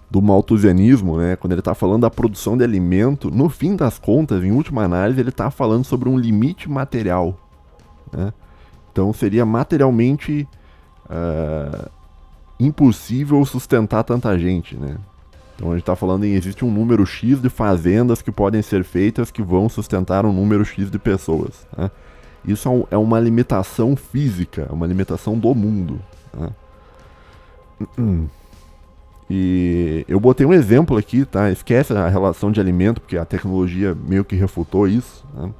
do malthusianismo, né, quando ele está falando da produção de alimento, no fim das contas, em última análise, ele está falando sobre um limite material, né? Então seria materialmente impossível sustentar tanta gente, né? Então a gente está falando em existe um número X de fazendas que podem ser feitas que vão sustentar um número X de pessoas, né? Isso é uma limitação física, uma limitação do mundo, né? E eu botei um exemplo aqui, tá? Esquece a relação de alimento, porque a tecnologia meio que refutou isso, né?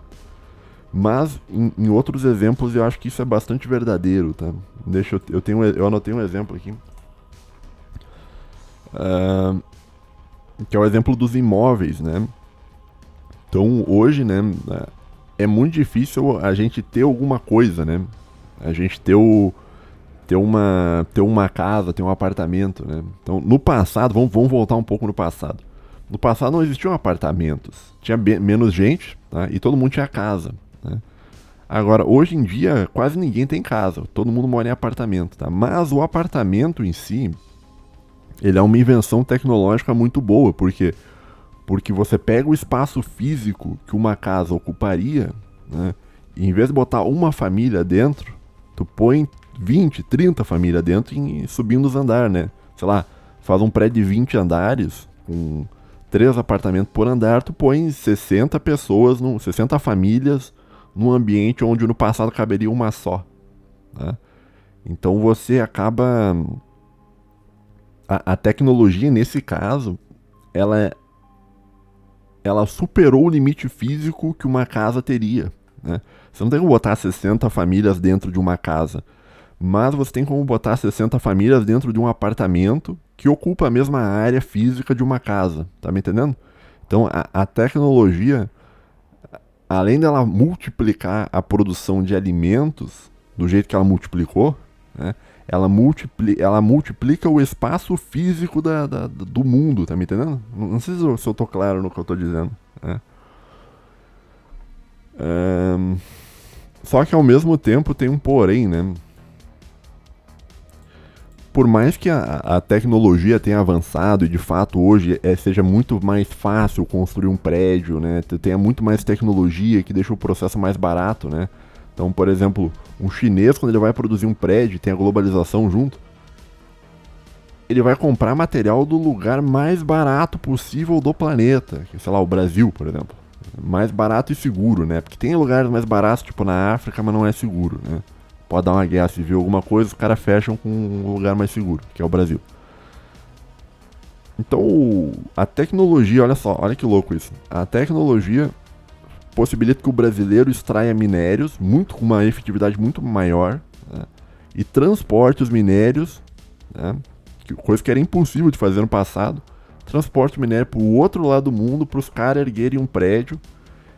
Mas em outros exemplos eu acho que isso é bastante verdadeiro, tá? Eu anotei um exemplo aqui, que é o exemplo dos imóveis, né? Então hoje, né, é muito difícil a gente ter alguma coisa, né? A gente ter uma casa, ter um apartamento, né? Então, no passado, vamos voltar um pouco no passado. No passado não existiam apartamentos, tinha menos gente, tá? E todo mundo tinha casa, né? Agora, hoje em dia, quase ninguém tem casa, todo mundo mora em apartamento, tá? Mas o apartamento em si, ele é uma invenção tecnológica muito boa, porque você pega o espaço físico que uma casa ocuparia, né? E em vez de botar uma família dentro, tu põe 20, 30 famílias dentro e subindo os andares, né? Sei lá, faz um prédio de 20 andares, com 3 apartamentos por andar, tu põe 60 pessoas, 60 famílias num ambiente onde no passado caberia uma só, né? Então você acaba... A tecnologia, nesse caso, ela superou o limite físico que uma casa teria, né? Você não tem como botar 60 famílias dentro de uma casa, mas você tem como botar 60 famílias dentro de um apartamento que ocupa a mesma área física de uma casa, tá me entendendo? Então a tecnologia, além dela multiplicar a produção de alimentos do jeito que ela multiplicou, né, ela multiplica o espaço físico do mundo, tá me entendendo? Não sei se eu tô claro no que eu tô dizendo, né? Só que ao mesmo tempo tem um porém, né? Por mais que a tecnologia tenha avançado e de fato hoje seja muito mais fácil construir um prédio, né? Tenha muito mais tecnologia que deixa o processo mais barato, né? Então, por exemplo, um chinês, quando ele vai produzir um prédio, tem a globalização junto, ele vai comprar material do lugar mais barato possível do planeta. Sei lá, o Brasil, por exemplo. Mais barato e seguro, né? Porque tem lugares mais baratos, tipo na África, mas não é seguro, né? Pode dar uma guerra civil, alguma coisa, os caras fecham com um lugar mais seguro, que é o Brasil. Então, a tecnologia, olha só, olha que louco isso. A tecnologia possibilita que o brasileiro extraia minérios com uma efetividade muito maior, né, e transporte os minérios, né, coisa que era impossível de fazer no passado, transporte o minério para o outro lado do mundo para os caras erguerem um prédio,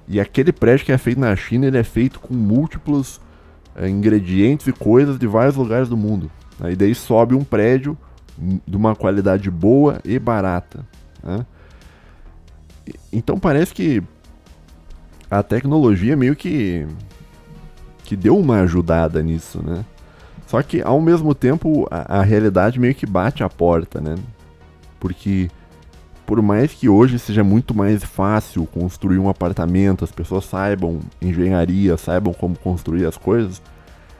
e aquele prédio que é feito na China, ele é feito com múltiplos ingredientes e coisas de vários lugares do mundo. Aí daí sobe um prédio de uma qualidade boa e barata, né? Então parece que a tecnologia meio que deu uma ajudada nisso, né? Só que ao mesmo tempo a realidade meio que bate a porta, né? Porque por mais que hoje seja muito mais fácil construir um apartamento, as pessoas saibam engenharia, saibam como construir as coisas,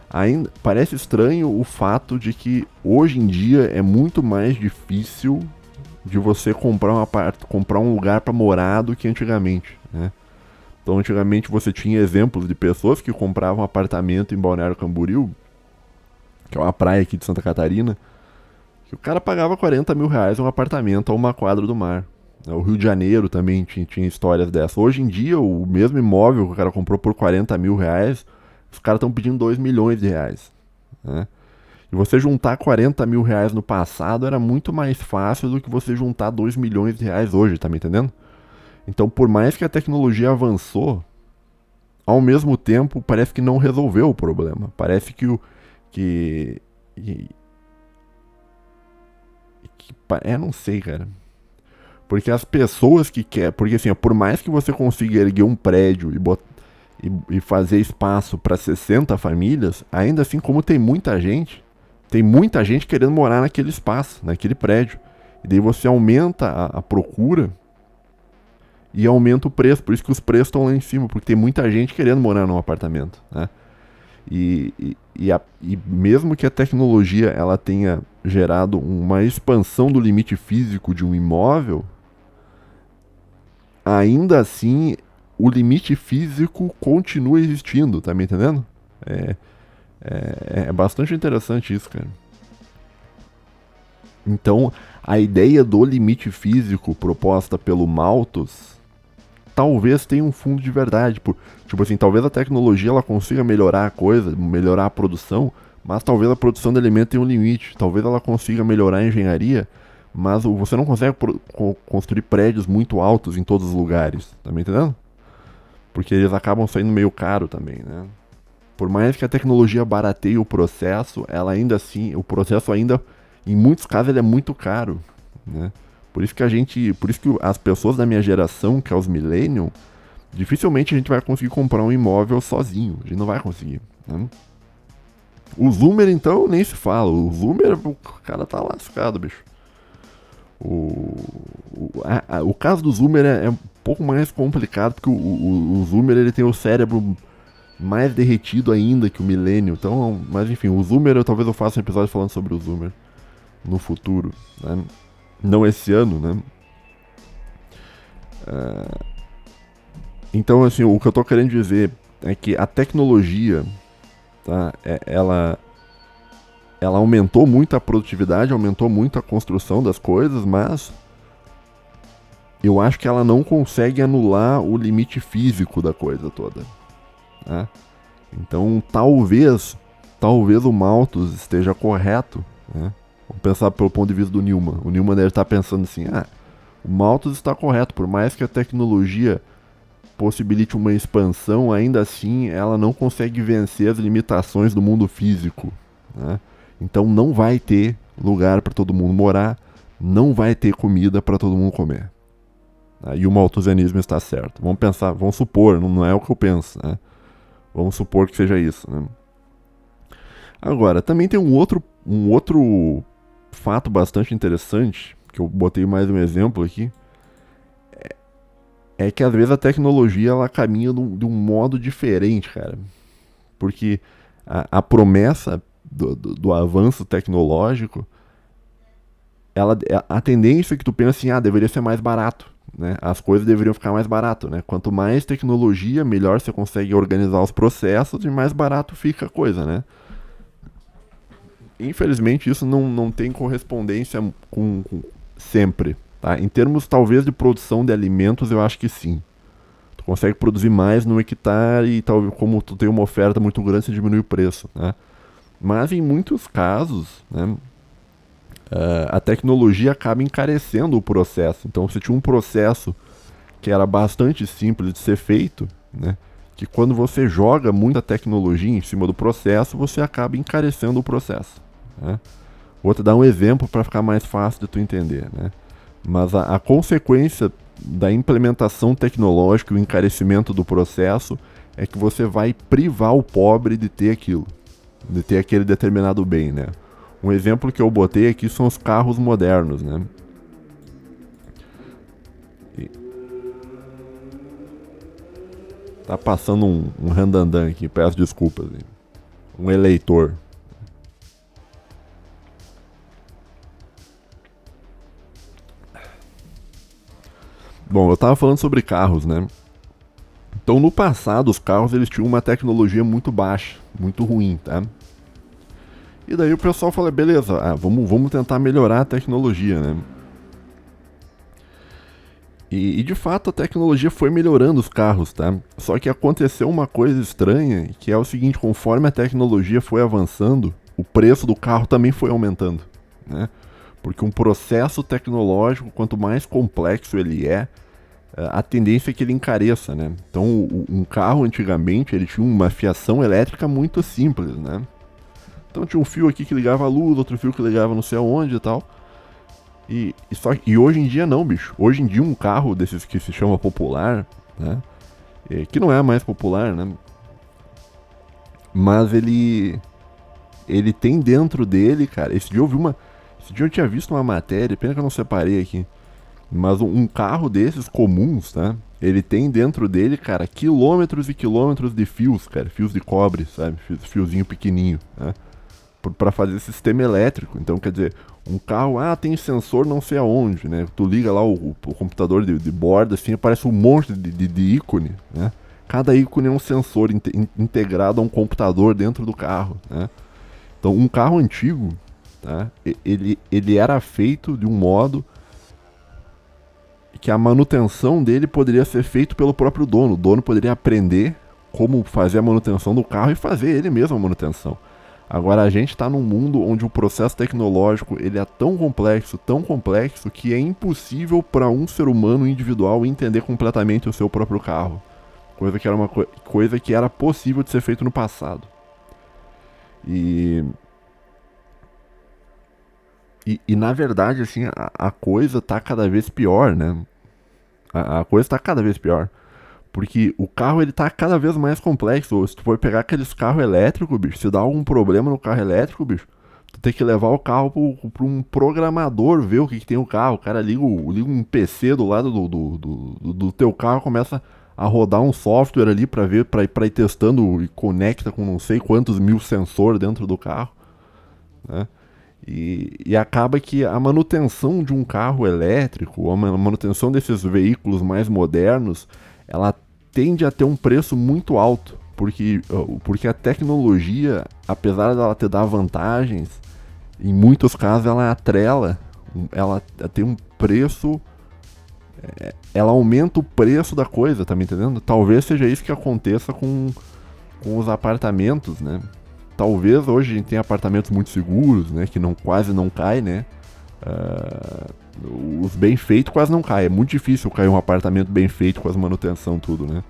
ainda parece estranho o fato de que hoje em dia é muito mais difícil de você comprar um lugar para morar do que antigamente, né? Então antigamente você tinha exemplos de pessoas que compravam apartamento em Balneário Camboriú, que é uma praia aqui de Santa Catarina, que o cara pagava 40 mil reais um apartamento a uma quadra do mar. O Rio de Janeiro também tinha histórias dessas. Hoje em dia, o mesmo imóvel que o cara comprou por 40 mil reais, os caras estão pedindo 2 milhões de reais, né? E você juntar 40 mil reais no passado era muito mais fácil do que você juntar 2 milhões de reais hoje, tá me entendendo? Então, por mais que a tecnologia avançou, ao mesmo tempo parece que não resolveu o problema. Parece que não sei, cara. Porque as pessoas que querem... Porque assim, por mais que você consiga erguer um prédio e fazer espaço para 60 famílias, ainda assim, como tem muita gente querendo morar naquele espaço, naquele prédio. E daí você aumenta a procura e aumenta o preço. Por isso que os preços estão lá em cima, porque tem muita gente querendo morar num apartamento, né? E mesmo que a tecnologia ela tenha gerado uma expansão do limite físico de um imóvel, ainda assim o limite físico continua existindo, tá me entendendo? É bastante interessante isso, cara. Então, a ideia do limite físico proposta pelo Malthus talvez tenha um fundo de verdade. Tipo assim, talvez a tecnologia ela consiga melhorar a coisa, melhorar a produção, mas talvez a produção de alimento tenha um limite. Talvez ela consiga melhorar a engenharia, mas você não consegue construir prédios muito altos em todos os lugares, tá me entendendo? Porque eles acabam saindo meio caro também, né? Por mais que a tecnologia barateie o processo, ela ainda assim, o processo ainda, em muitos casos, ele é muito caro, né? Por isso que as pessoas da minha geração, que é os millennials, dificilmente a gente vai conseguir comprar um imóvel sozinho. A gente não vai conseguir, né? O Zoomer, então, nem se fala. O Zoomer, o cara tá lascado, bicho. O caso do Zoomer é um pouco mais complicado, porque o Zoomer ele tem o cérebro mais derretido ainda que o Millennium. Então, mas enfim, o Zoomer, talvez eu faça um episódio falando sobre o Zoomer no futuro, né? Não esse ano, né? Então, assim, o que eu tô querendo dizer é que a tecnologia, tá? Ela aumentou muito a produtividade, aumentou muito a construção das coisas, mas eu acho que ela não consegue anular o limite físico da coisa toda, tá? Então, talvez o Malthus esteja correto, né? Vamos pensar pelo ponto de vista do Newman. O Newman deve estar pensando assim, o Malthus está correto, por mais que a tecnologia possibilite uma expansão, ainda assim ela não consegue vencer as limitações do mundo físico, né? Então não vai ter lugar para todo mundo morar, não vai ter comida para todo mundo comer. E o malthusianismo está certo. Vamos supor, não é o que eu penso, né? Vamos supor que seja isso, né? Agora, também tem um outro fato bastante interessante, que eu botei mais um exemplo aqui, é que às vezes a tecnologia ela caminha de um modo diferente, cara. Porque a promessa do avanço tecnológico, a tendência é que tu pensa assim, deveria ser mais barato, né? As coisas deveriam ficar mais barato, né? Quanto mais tecnologia, melhor você consegue organizar os processos e mais barato fica a coisa, né? Infelizmente isso não tem correspondência com sempre, tá? Em termos talvez de produção de alimentos, eu acho que sim. Tu consegue produzir mais no hectare e tal, como tu tem uma oferta muito grande, você diminui o preço, né? Mas em muitos casos, né, a tecnologia acaba encarecendo o processo. Então você tinha um processo que era bastante simples de ser feito, né, que quando você joga muita tecnologia em cima do processo, você acaba encarecendo o processo, né? Vou te dar um exemplo para ficar mais fácil de tu entender, né? Mas a consequência da implementação tecnológica e o encarecimento do processo é que você vai privar o pobre de ter aquilo, de ter aquele determinado bem, né? Um exemplo que eu botei aqui são os carros modernos, né? Tá passando um randandan aqui, peço desculpas. Hein? Um eleitor. Bom, eu tava falando sobre carros, né? Então, no passado, os carros eles tinham uma tecnologia muito baixa, muito ruim, tá? E daí o pessoal fala, beleza, vamos tentar melhorar a tecnologia, né? E de fato a tecnologia foi melhorando os carros, tá? Só que aconteceu uma coisa estranha, que é o seguinte, conforme a tecnologia foi avançando, o preço do carro também foi aumentando, né? Porque um processo tecnológico, quanto mais complexo ele é, a tendência é que ele encareça, né? Então um carro antigamente ele tinha uma fiação elétrica muito simples, né? Então tinha um fio aqui que ligava a luz, outro fio que ligava não sei aonde e tal. E hoje em dia não, bicho. Hoje em dia um carro desses que se chama popular, né? Que não é mais popular, né? Mas ele tem dentro dele, cara. Esse dia eu tinha visto uma matéria, pena que eu não separei aqui. Mas um carro desses comuns, tá? Ele tem dentro dele, cara, quilômetros e quilômetros de fios, cara. Fios de cobre, sabe? Fiozinho pequenininho, né? Pra fazer sistema elétrico. Então, quer dizer, um carro, tem sensor não sei aonde, né? Tu liga lá o computador de borda, assim, aparece um monte de ícone, né? Cada ícone é um sensor integrado a um computador dentro do carro, né? Então, um carro antigo, tá? Ele era feito de um modo que a manutenção dele poderia ser feita pelo próprio dono. O dono poderia aprender como fazer a manutenção do carro e fazer ele mesmo a manutenção. Agora a gente está num mundo onde o processo tecnológico ele é tão complexo, que é impossível para um ser humano individual entender completamente o seu próprio carro. Coisa que era coisa que era possível de ser feito no passado. E na verdade, assim, a coisa tá cada vez pior, né? A coisa tá cada vez pior. Porque o carro, ele tá cada vez mais complexo. Se tu for pegar aqueles carros elétricos, bicho, se dá algum problema no carro elétrico, bicho, tu tem que levar o carro pra um programador ver o que tem o carro. O cara liga um PC do lado do teu carro, começa a rodar um software ali pra ir testando e conecta com não sei quantos mil sensores dentro do carro, né? E acaba que a manutenção de um carro elétrico, a manutenção desses veículos mais modernos, ela tende a ter um preço muito alto, porque a tecnologia, apesar dela te dar vantagens, em muitos casos ela atrela, ela tem um preço, ela aumenta o preço da coisa, tá me entendendo? Talvez seja isso que aconteça com os apartamentos, né? Talvez hoje a gente tenha apartamentos muito seguros, né? Que quase não cai, né? Os bem feitos quase não caem. É muito difícil cair um apartamento bem feito com as manutenção tudo, né?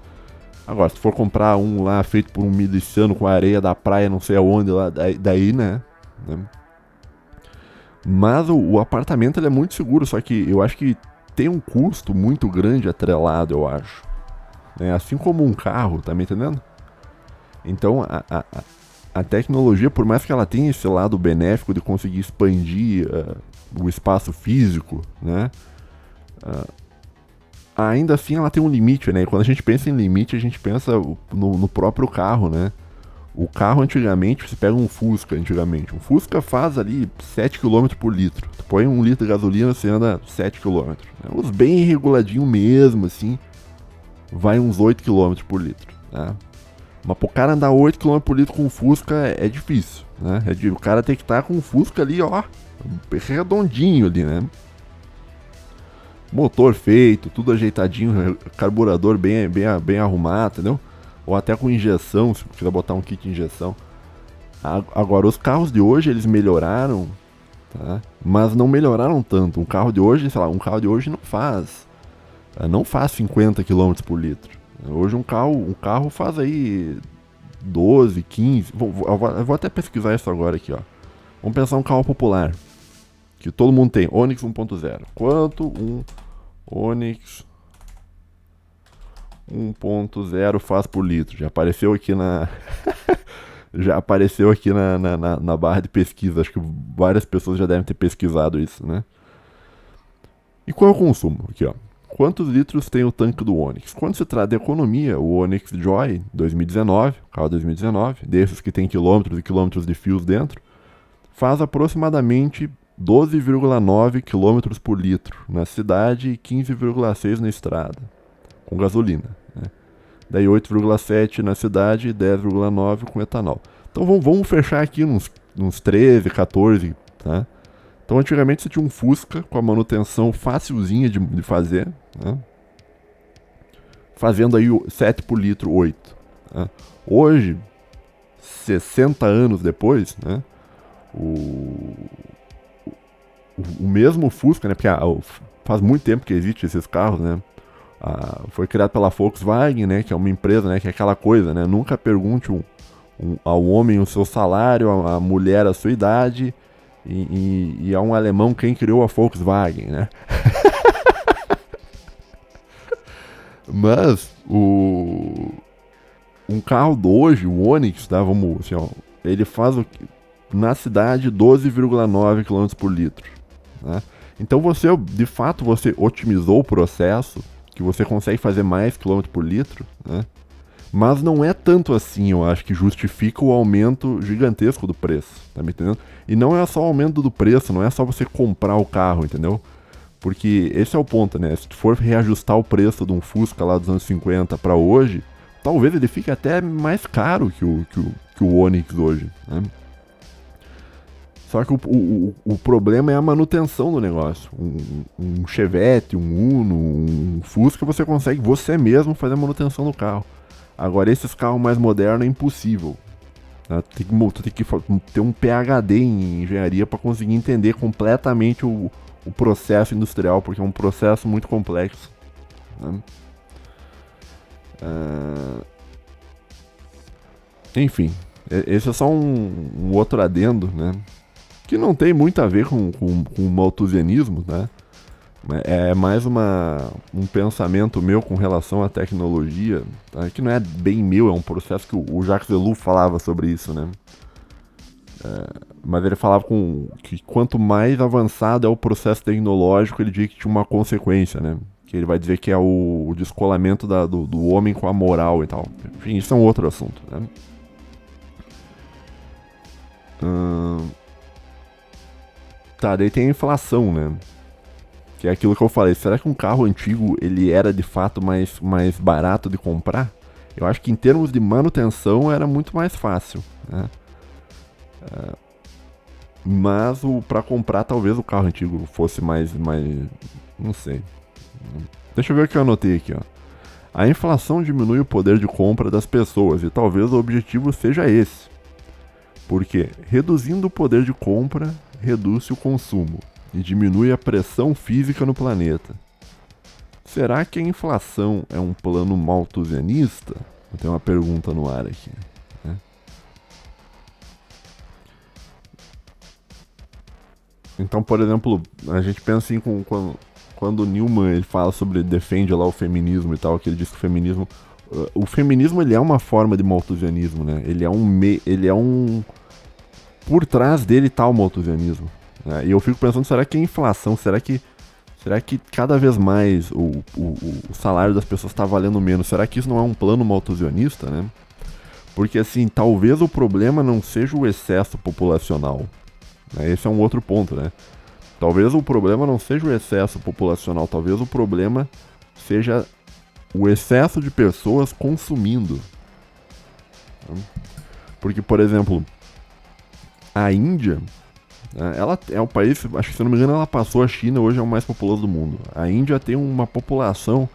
Agora, se for comprar um lá feito por um miliciano com areia da praia, não sei aonde, lá, daí, né? Mas o apartamento ele é muito seguro, só que eu acho que tem um custo muito grande atrelado, eu acho. Assim como um carro, tá me entendendo? Então, a tecnologia, por mais que ela tenha esse lado benéfico de conseguir expandir o espaço físico, né? Ainda assim ela tem um limite, né? E quando a gente pensa em limite, a gente pensa no próprio carro, né? O carro antigamente, você pega um Fusca antigamente. Um Fusca faz ali 7 km por litro. Tu põe 1 litro de gasolina, você anda 7 km. Né? Os bem reguladinho mesmo, assim, vai uns 8 km por litro, né? Mas pro cara andar 8 km por litro com um Fusca é difícil, né? O cara tem que estar com um Fusca ali, ó, redondinho ali, né? motor feito, tudo ajeitadinho, carburador bem arrumado, entendeu? Ou até com injeção, se quiser botar um kit de injeção. Agora, os carros de hoje, eles melhoraram, tá? Mas não melhoraram tanto. Um carro de hoje, sei lá, um carro de hoje não faz 50 km por litro. Hoje um carro faz aí 12, 15. Eu vou até pesquisar isso agora aqui, ó. Vamos pensar um carro popular que todo mundo tem, Onix 1.0. Quanto um Onix 1.0 faz por litro? Já apareceu aqui na já apareceu aqui na barra de pesquisa. Acho que várias pessoas já devem ter pesquisado isso, né? E qual é o consumo? Aqui, ó. Quantos litros tem o tanque do Onix? Quando se trata de economia, o Onix Joy 2019, carro 2019, desses que tem quilômetros e quilômetros de fios dentro, faz aproximadamente 12,9 km por litro na cidade e 15,6 na estrada, com gasolina. Né? Daí 8,7 na cidade e 10,9 com etanol. Então vamos fechar aqui uns 13, 14, tá? Então antigamente você tinha um Fusca com a manutenção facilzinha de fazer, né? Fazendo aí 7 por litro, 8. Né? Hoje, 60 anos depois, né? O mesmo Fusca, né? Porque faz muito tempo que existem esses carros, né? Foi criado pela Volkswagen, né? Que é uma empresa, né? Que é aquela coisa, né? Nunca pergunte ao homem o seu salário, à mulher a sua idade e a um alemão quem criou a Volkswagen, né? Mas um carro de hoje, o Onix, tá? Vamos assim, ó, ele faz na cidade 12,9 km por litro. Né? Então de fato, você otimizou o processo, que você consegue fazer mais quilômetros por litro, né? Mas não é tanto assim, eu acho, que justifica o aumento gigantesco do preço, tá me entendendo? E não é só o aumento do preço, não é só você comprar o carro, entendeu? Porque esse é o ponto, né? Se tu for reajustar o preço de um Fusca lá dos anos 50 para hoje, talvez ele fique até mais caro que o Onix hoje, né? Só que o problema é a manutenção do negócio. Um Chevette, um Uno, um Fusca, você consegue você mesmo fazer a manutenção do carro. Agora, esses carros mais modernos é impossível. Tá? Tu tem que ter um PhD em engenharia para conseguir entender completamente o processo industrial, porque é um processo muito complexo. Né? Enfim, esse é só um outro adendo, né? Que não tem muito a ver com o malthusianismo, né? É mais um pensamento meu com relação à tecnologia, tá? Que não é bem meu, é um processo que o Jacques Ellul falava sobre isso, né? Mas ele falava que quanto mais avançado é o processo tecnológico, ele dizia que tinha uma consequência, né? Que ele vai dizer que é o descolamento do homem com a moral e tal. Enfim, isso é um outro assunto, né? Tá, daí tem a inflação, né? Que é aquilo que eu falei. Será que um carro antigo ele era de fato mais barato de comprar? Eu acho que em termos de manutenção era muito mais fácil, né? Mas para comprar talvez o carro antigo fosse mais... Não sei. Deixa eu ver o que eu anotei aqui, ó. A inflação diminui o poder de compra das pessoas e talvez o objetivo seja esse. Porque reduzindo o poder de compra, reduz o consumo e diminui a pressão física no planeta. Será que a inflação é um plano malthusianista? Eu tenho uma pergunta no ar aqui. Né? Então, por exemplo, a gente pensa assim quando o Newman ele fala defende lá o feminismo e tal, que ele diz que o feminismo ele é uma forma de malthusianismo, né? Ele é um por trás dele tá o malthusianismo. Né? E eu fico pensando, será que a inflação, será que cada vez mais o salário das pessoas está valendo menos? Será que isso não é um plano malthusianista, né? Porque assim, talvez o problema não seja o excesso populacional. Né? Esse é um outro ponto, né? Talvez o problema não seja o excesso populacional, talvez o problema seja o excesso de pessoas consumindo. Porque, por exemplo, a Índia, Ela é o país, acho que se não me engano, ela passou a China, hoje é o mais populoso do mundo. A Índia tem uma população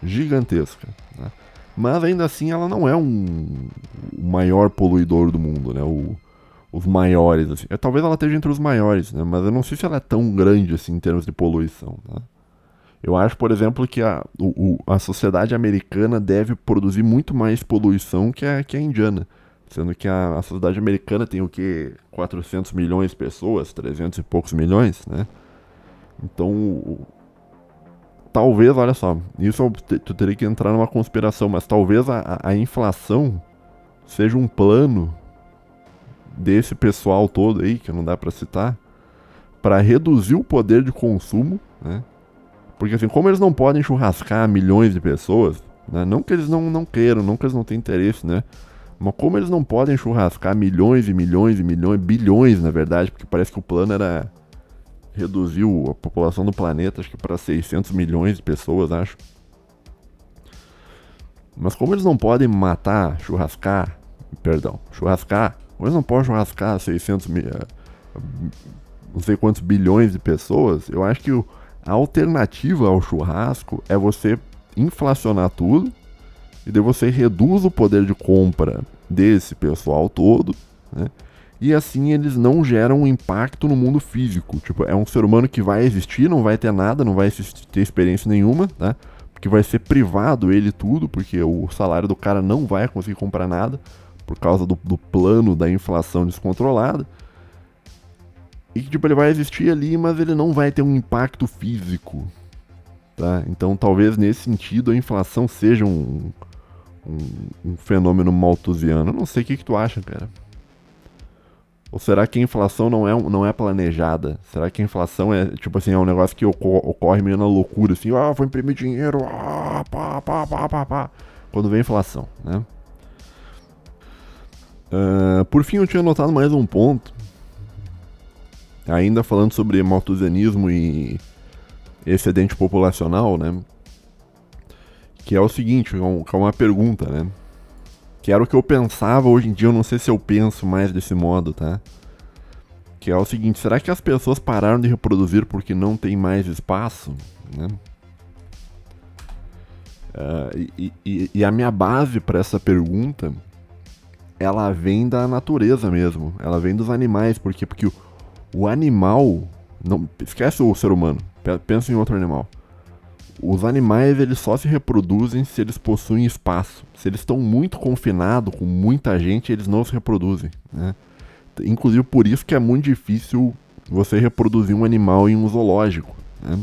gigantesca, né? Mas ainda assim ela não é o maior poluidor do mundo, né? Os maiores, assim. Talvez ela esteja entre os maiores, né? Mas eu não sei se ela é tão grande assim em termos de poluição, né? Eu acho, por exemplo, que a sociedade americana deve produzir muito mais poluição que a indiana. Sendo que a sociedade americana tem o quê? 400 milhões de pessoas, 300 e poucos milhões, né? Então, talvez, olha só, isso tu teria que entrar numa conspiração, mas talvez a inflação seja um plano desse pessoal todo aí, que não dá pra citar, para reduzir o poder de consumo, né? Porque assim, como eles não podem churrascar milhões de pessoas, né? Não que eles não queiram, não que eles não tenham interesse, né? Mas como eles não podem churrascar milhões e milhões e milhões, bilhões na verdade, porque parece que o plano era reduzir a população do planeta, acho que para 600 milhões de pessoas, acho. Mas como eles não podem churrascar, como eles não podem churrascar 600 não sei quantos bilhões de pessoas, eu acho que a alternativa ao churrasco é você inflacionar tudo e daí você reduz o poder de compra desse pessoal todo, né? E assim eles não geram um impacto no mundo físico. Tipo, é um ser humano que vai existir, não vai ter nada, não vai ter experiência nenhuma, tá? Porque vai ser privado ele tudo, porque o salário do cara não vai conseguir comprar nada por causa do plano da inflação descontrolada. E que tipo, ele vai existir ali, mas ele não vai ter um impacto físico, tá? Então talvez nesse sentido a inflação seja um fenômeno malthusiano. Eu não sei o que tu acha, cara. Ou será que a inflação não é planejada? Será que a inflação é, tipo assim, é um negócio que ocorre meio na loucura, assim, vou imprimir dinheiro, pá. Quando vem a inflação, né? Por fim, eu tinha notado mais um ponto, ainda falando sobre malthusianismo e excedente populacional, né? Que é o seguinte, que é uma pergunta, né? Que era o que eu pensava, hoje em dia eu não sei se eu penso mais desse modo, tá? Que é o seguinte, será que as pessoas pararam de reproduzir porque não tem mais espaço, né? E a minha base para essa pergunta, ela vem da natureza mesmo, ela vem dos animais, porque o animal, não esquece o ser humano, pensa em outro animal. Os animais, eles só se reproduzem se eles possuem espaço. Se eles estão muito confinados, com muita gente, eles não se reproduzem, né? Inclusive por isso que é muito difícil você reproduzir um animal em um zoológico, né?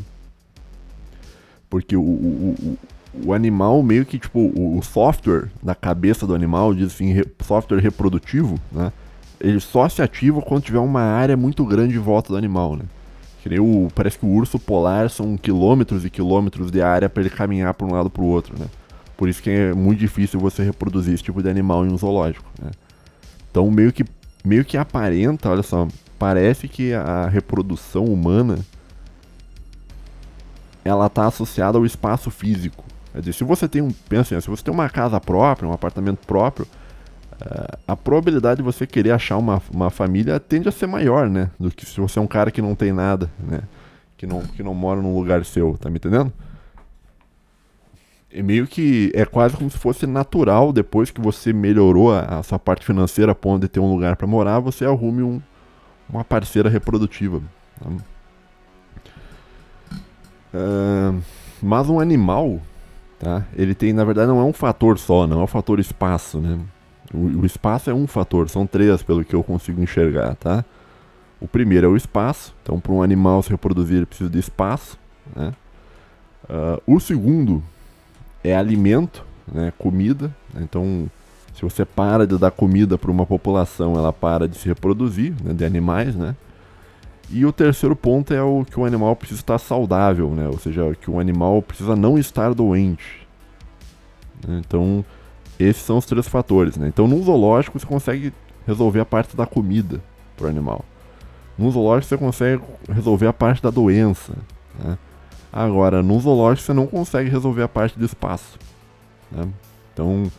Porque o animal meio que, tipo, o software da cabeça do animal, diz assim, software reprodutivo, né? Ele só se ativa quando tiver uma área muito grande em volta do animal, né? Parece que o urso polar são quilômetros e quilômetros de área para ele caminhar para um lado para o outro, né? Por isso que é muito difícil você reproduzir esse tipo de animal em um zoológico, né? Então meio que aparenta, olha só, parece que a reprodução humana ela está associada ao espaço físico. Quer dizer, se você tem se você tem uma casa própria, um apartamento próprio, a probabilidade de você querer achar uma família tende a ser maior, né? Do que se você é um cara que não tem nada, né? Que não mora num lugar seu, tá me entendendo? É meio que é quase como se fosse natural, depois que você melhorou a sua parte financeira a ponto de ter um lugar para morar, você arrume uma parceira reprodutiva. Tá? Mas um animal, tá? Ele tem, na verdade, não é um fator só, não é o fator espaço, né? O espaço é um fator, são três pelo que eu consigo enxergar, tá? O primeiro é o espaço, então para um animal se reproduzir ele precisa de espaço, né? O segundo é alimento, né? Comida, né? Então se você para de dar comida para uma população, ela para de se reproduzir, né? De animais, né? E o terceiro ponto é que o animal precisa estar saudável, né? Ou seja, que o animal precisa não estar doente, né? Então esses são os três fatores, né? Então, num zoológico você consegue resolver a parte da comida pro animal. Num zoológico você consegue resolver a parte da doença, né? Agora, num zoológico você não consegue resolver a parte do espaço, né? Então,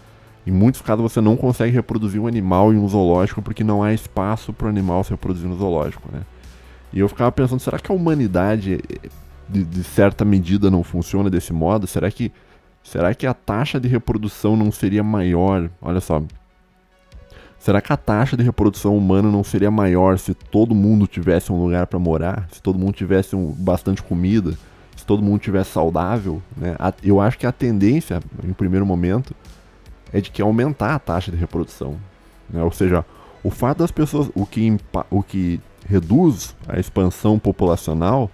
em muitos casos você não consegue reproduzir um animal em um zoológico porque não há espaço pro animal se reproduzir no zoológico, né? E eu ficava pensando, será que a humanidade, de certa medida, não funciona desse modo? Será que a taxa de reprodução não seria maior? Olha só. Será que a taxa de reprodução humana não seria maior se todo mundo tivesse um lugar para morar? Se todo mundo tivesse bastante comida? Se todo mundo tivesse saudável? Né? Eu acho que a tendência, em primeiro momento, é de que aumentar a taxa de reprodução. Né? Ou seja, o fato das pessoas. O que reduz a expansão populacional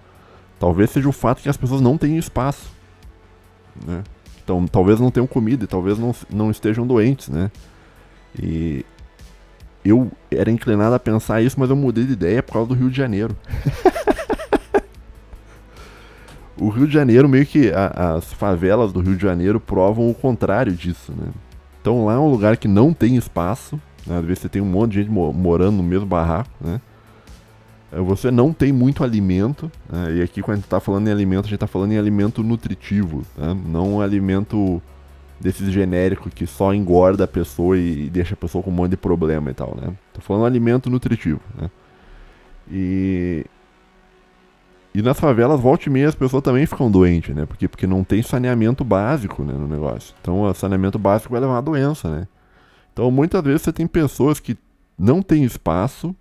talvez seja o fato que as pessoas não têm espaço. Né? Então, talvez não tenham comida e talvez não estejam doentes. Né? E eu era inclinado a pensar isso, mas eu mudei de ideia por causa do Rio de Janeiro. O Rio de Janeiro, meio que as favelas do Rio de Janeiro provam o contrário disso, né? Então lá é um lugar que não tem espaço, né? Às vezes você tem um monte de gente morando no mesmo barraco, né? Você não tem muito alimento, né? E aqui quando a gente tá falando em alimento, a gente tá falando em alimento nutritivo, né? Não um alimento desses genéricos que só engorda a pessoa e deixa a pessoa com um monte de problema e tal, né? Tô falando alimento nutritivo, né? E nas favelas, volta e meia, as pessoas também ficam doentes, né? Porque não tem saneamento básico, né, no negócio. Então, o saneamento básico vai levar a doença, né? Então, muitas vezes você tem pessoas que não têm espaço,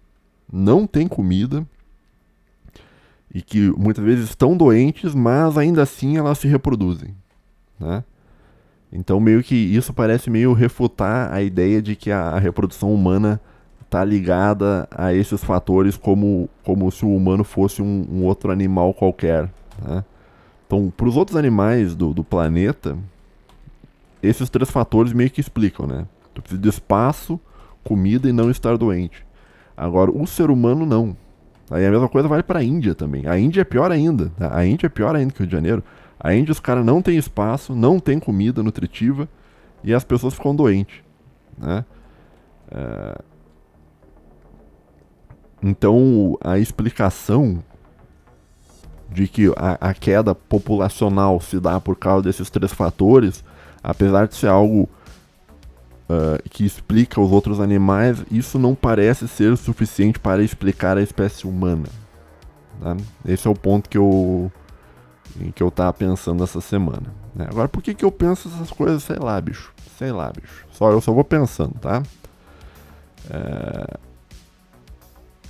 não têm comida, e que muitas vezes estão doentes, mas ainda assim elas se reproduzem, né? Então, meio que isso parece meio refutar a ideia de que a reprodução humana está ligada a esses fatores como se o humano fosse um outro animal qualquer. Né? Então, para os outros animais do planeta, esses três fatores meio que explicam, né? Tu precisa de espaço, comida e não estar doente. Agora, o ser humano não. Aí a mesma coisa vale para a Índia também. A Índia é pior ainda. Tá? A Índia é pior ainda que o Rio de Janeiro. A Índia, os caras não têm espaço, não tem comida nutritiva e as pessoas ficam doentes. Né? Então, a explicação de que a queda populacional se dá por causa desses três fatores, apesar de ser algo que explica os outros animais, isso não parece ser o suficiente para explicar a espécie humana. Tá? Esse é o ponto em que eu tava pensando essa semana. Né? Agora, por que eu penso essas coisas? Sei lá, bicho. Sei lá, bicho. Eu só vou pensando, tá?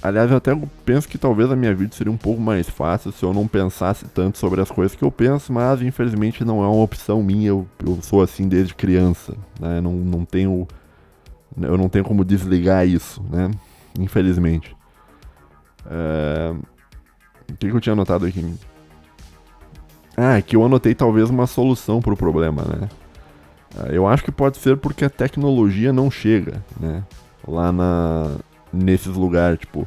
Aliás, eu até penso que talvez a minha vida seria um pouco mais fácil se eu não pensasse tanto sobre as coisas que eu penso, mas infelizmente não é uma opção minha, eu sou assim desde criança, né? Eu não tenho como desligar isso, né? Infelizmente. O que eu tinha anotado aqui? Que eu anotei talvez uma solução para o problema, né? Eu acho que pode ser porque a tecnologia não chega, né? Lá nesses lugares, tipo,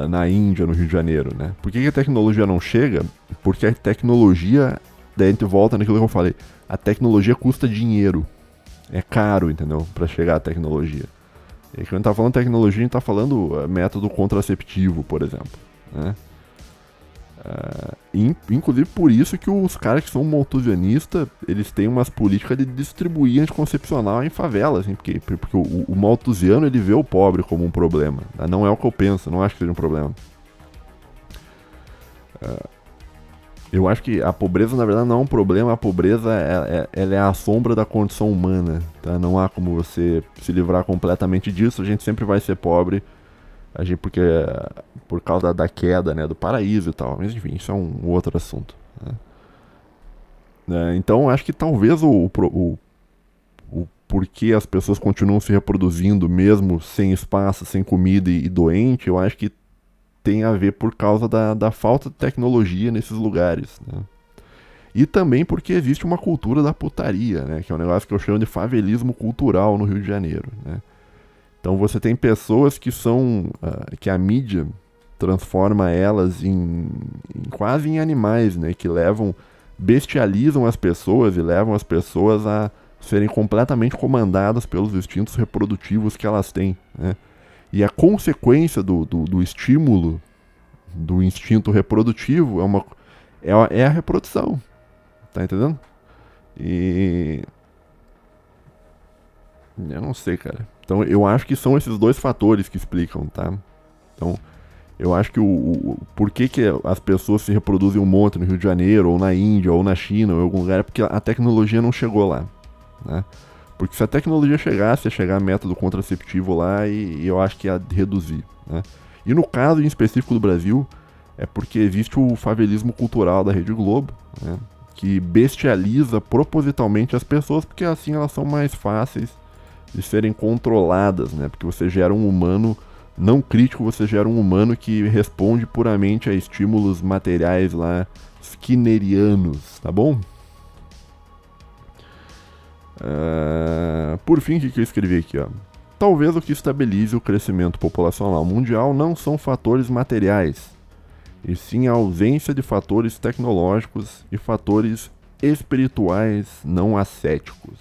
na Índia, no Rio de Janeiro, né? Por que a tecnologia não chega? Porque a tecnologia, daí a gente volta naquilo que eu falei, a tecnologia custa dinheiro, é caro, entendeu? Pra chegar à tecnologia. E quando a gente tá falando tecnologia, a gente tá falando método contraceptivo, por exemplo, né? Inclusive por isso que os caras que são malthusianistas, eles têm umas políticas de distribuir anticoncepcional em favelas, assim, porque o malthusiano, ele vê o pobre como um problema. Não é o que eu penso, não acho que seja um problema. Eu acho que a pobreza, na verdade, não é um problema, a pobreza ela é a sombra da condição humana. Tá? Não há como você se livrar completamente disso, a gente sempre vai ser pobre, porque por causa da queda, né, do paraíso e tal. Mas enfim, isso é um outro assunto. Né? Então acho que talvez o porquê as pessoas continuam se reproduzindo mesmo sem espaço, sem comida e doente, eu acho que tem a ver por causa da falta de tecnologia nesses lugares. Né? E também porque existe uma cultura da putaria, né, que é um negócio que eu chamo de favelismo cultural no Rio de Janeiro. Né? Então você tem pessoas que são que a mídia transforma elas quase em animais, né? Que bestializam as pessoas e levam as pessoas a serem completamente comandadas pelos instintos reprodutivos que elas têm, né? E a consequência do estímulo do instinto reprodutivo é a reprodução, tá entendendo? E eu não sei, cara. Então eu acho que são esses dois fatores que explicam, tá? Então Eu acho que por que as pessoas se reproduzem um monte no Rio de Janeiro, ou na Índia, ou na China, ou em algum lugar, é porque a tecnologia não chegou lá, né? Porque se a tecnologia chegasse, ia chegar método contraceptivo lá e eu acho que ia reduzir, né? E no caso em específico do Brasil, é porque existe o favelismo cultural da Rede Globo, né? Que bestializa propositalmente as pessoas, porque assim elas são mais fáceis de serem controladas, né? Porque você gera um humano não crítico, você gera um humano que responde puramente a estímulos materiais lá, skinnerianos, tá bom? Por fim, o que eu escrevi aqui, ó? Talvez o que estabilize o crescimento populacional mundial não são fatores materiais, e sim a ausência de fatores tecnológicos e fatores espirituais não ascéticos.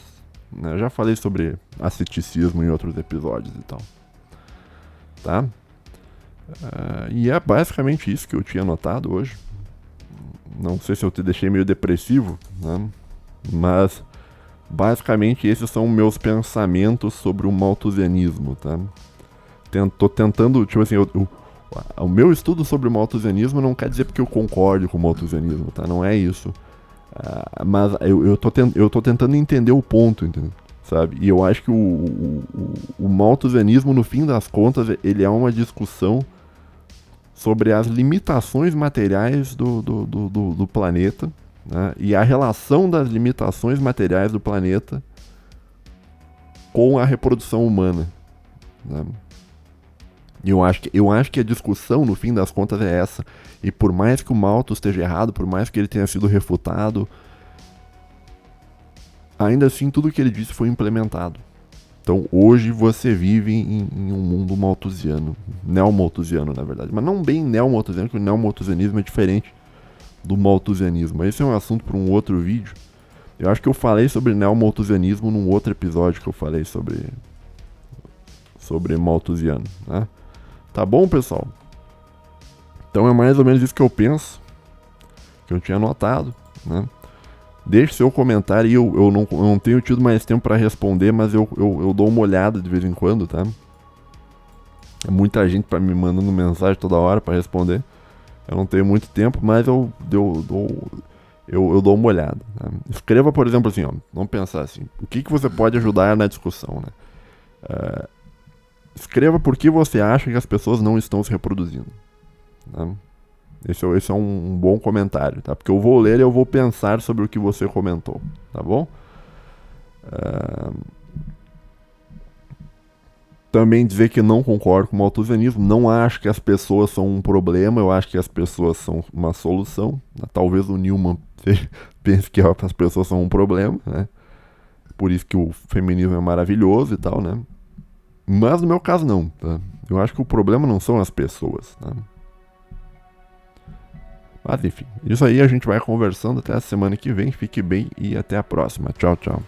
Eu já falei sobre asceticismo em outros episódios e tal. Tá? E é basicamente isso que eu tinha notado hoje. Não sei se eu te deixei meio depressivo, né? Mas basicamente esses são meus pensamentos sobre o malthusianismo, tá? Tô tentando, tipo assim, o meu estudo sobre o malthusianismo não quer dizer porque eu concordo com o malthusianismo, tá? Não é isso. Mas eu tô tentando entender o ponto, entendeu? Sabe? E eu acho que o malthusianismo, no fim das contas, ele é uma discussão sobre as limitações materiais do planeta, né? E a relação das limitações materiais do planeta com a reprodução humana, né? E eu acho que a discussão, no fim das contas, é essa. E por mais que o Malthus esteja errado, por mais que ele tenha sido refutado, ainda assim tudo que ele disse foi implementado. Então hoje você vive em um mundo malthusiano, neo-malthusiano na verdade, mas não bem neo-malthusiano, porque o neo-malthusianismo é diferente do malthusianismo. Esse é um assunto para um outro vídeo. Eu acho que eu falei sobre neo-malthusianismo num outro episódio que eu falei sobre malthusiano, né? Tá bom, pessoal? Então é mais ou menos isso que eu penso, que eu tinha anotado, né? Deixe seu comentário e eu não tenho tido mais tempo para responder, mas eu dou uma olhada de vez em quando, tá? É muita gente me mandando mensagem toda hora para responder. Eu não tenho muito tempo, mas eu dou uma olhada, tá? Escreva, por exemplo, assim, ó, vamos pensar assim, o que você pode ajudar na discussão, né? Escreva por que você acha que as pessoas não estão se reproduzindo, tá? Esse é um bom comentário, tá? Porque eu vou ler e eu vou pensar sobre o que você comentou, tá bom? Também dizer que não concordo com o malthusianismo, não acho que as pessoas são um problema, eu acho que as pessoas são uma solução. Talvez o Newman pense que as pessoas são um problema, né? Por isso que o feminismo é maravilhoso e tal, né? Mas no meu caso não, tá? Eu acho que o problema não são as pessoas, tá? Mas enfim, isso aí a gente vai conversando até a semana que vem. Fique bem e até a próxima. Tchau, tchau.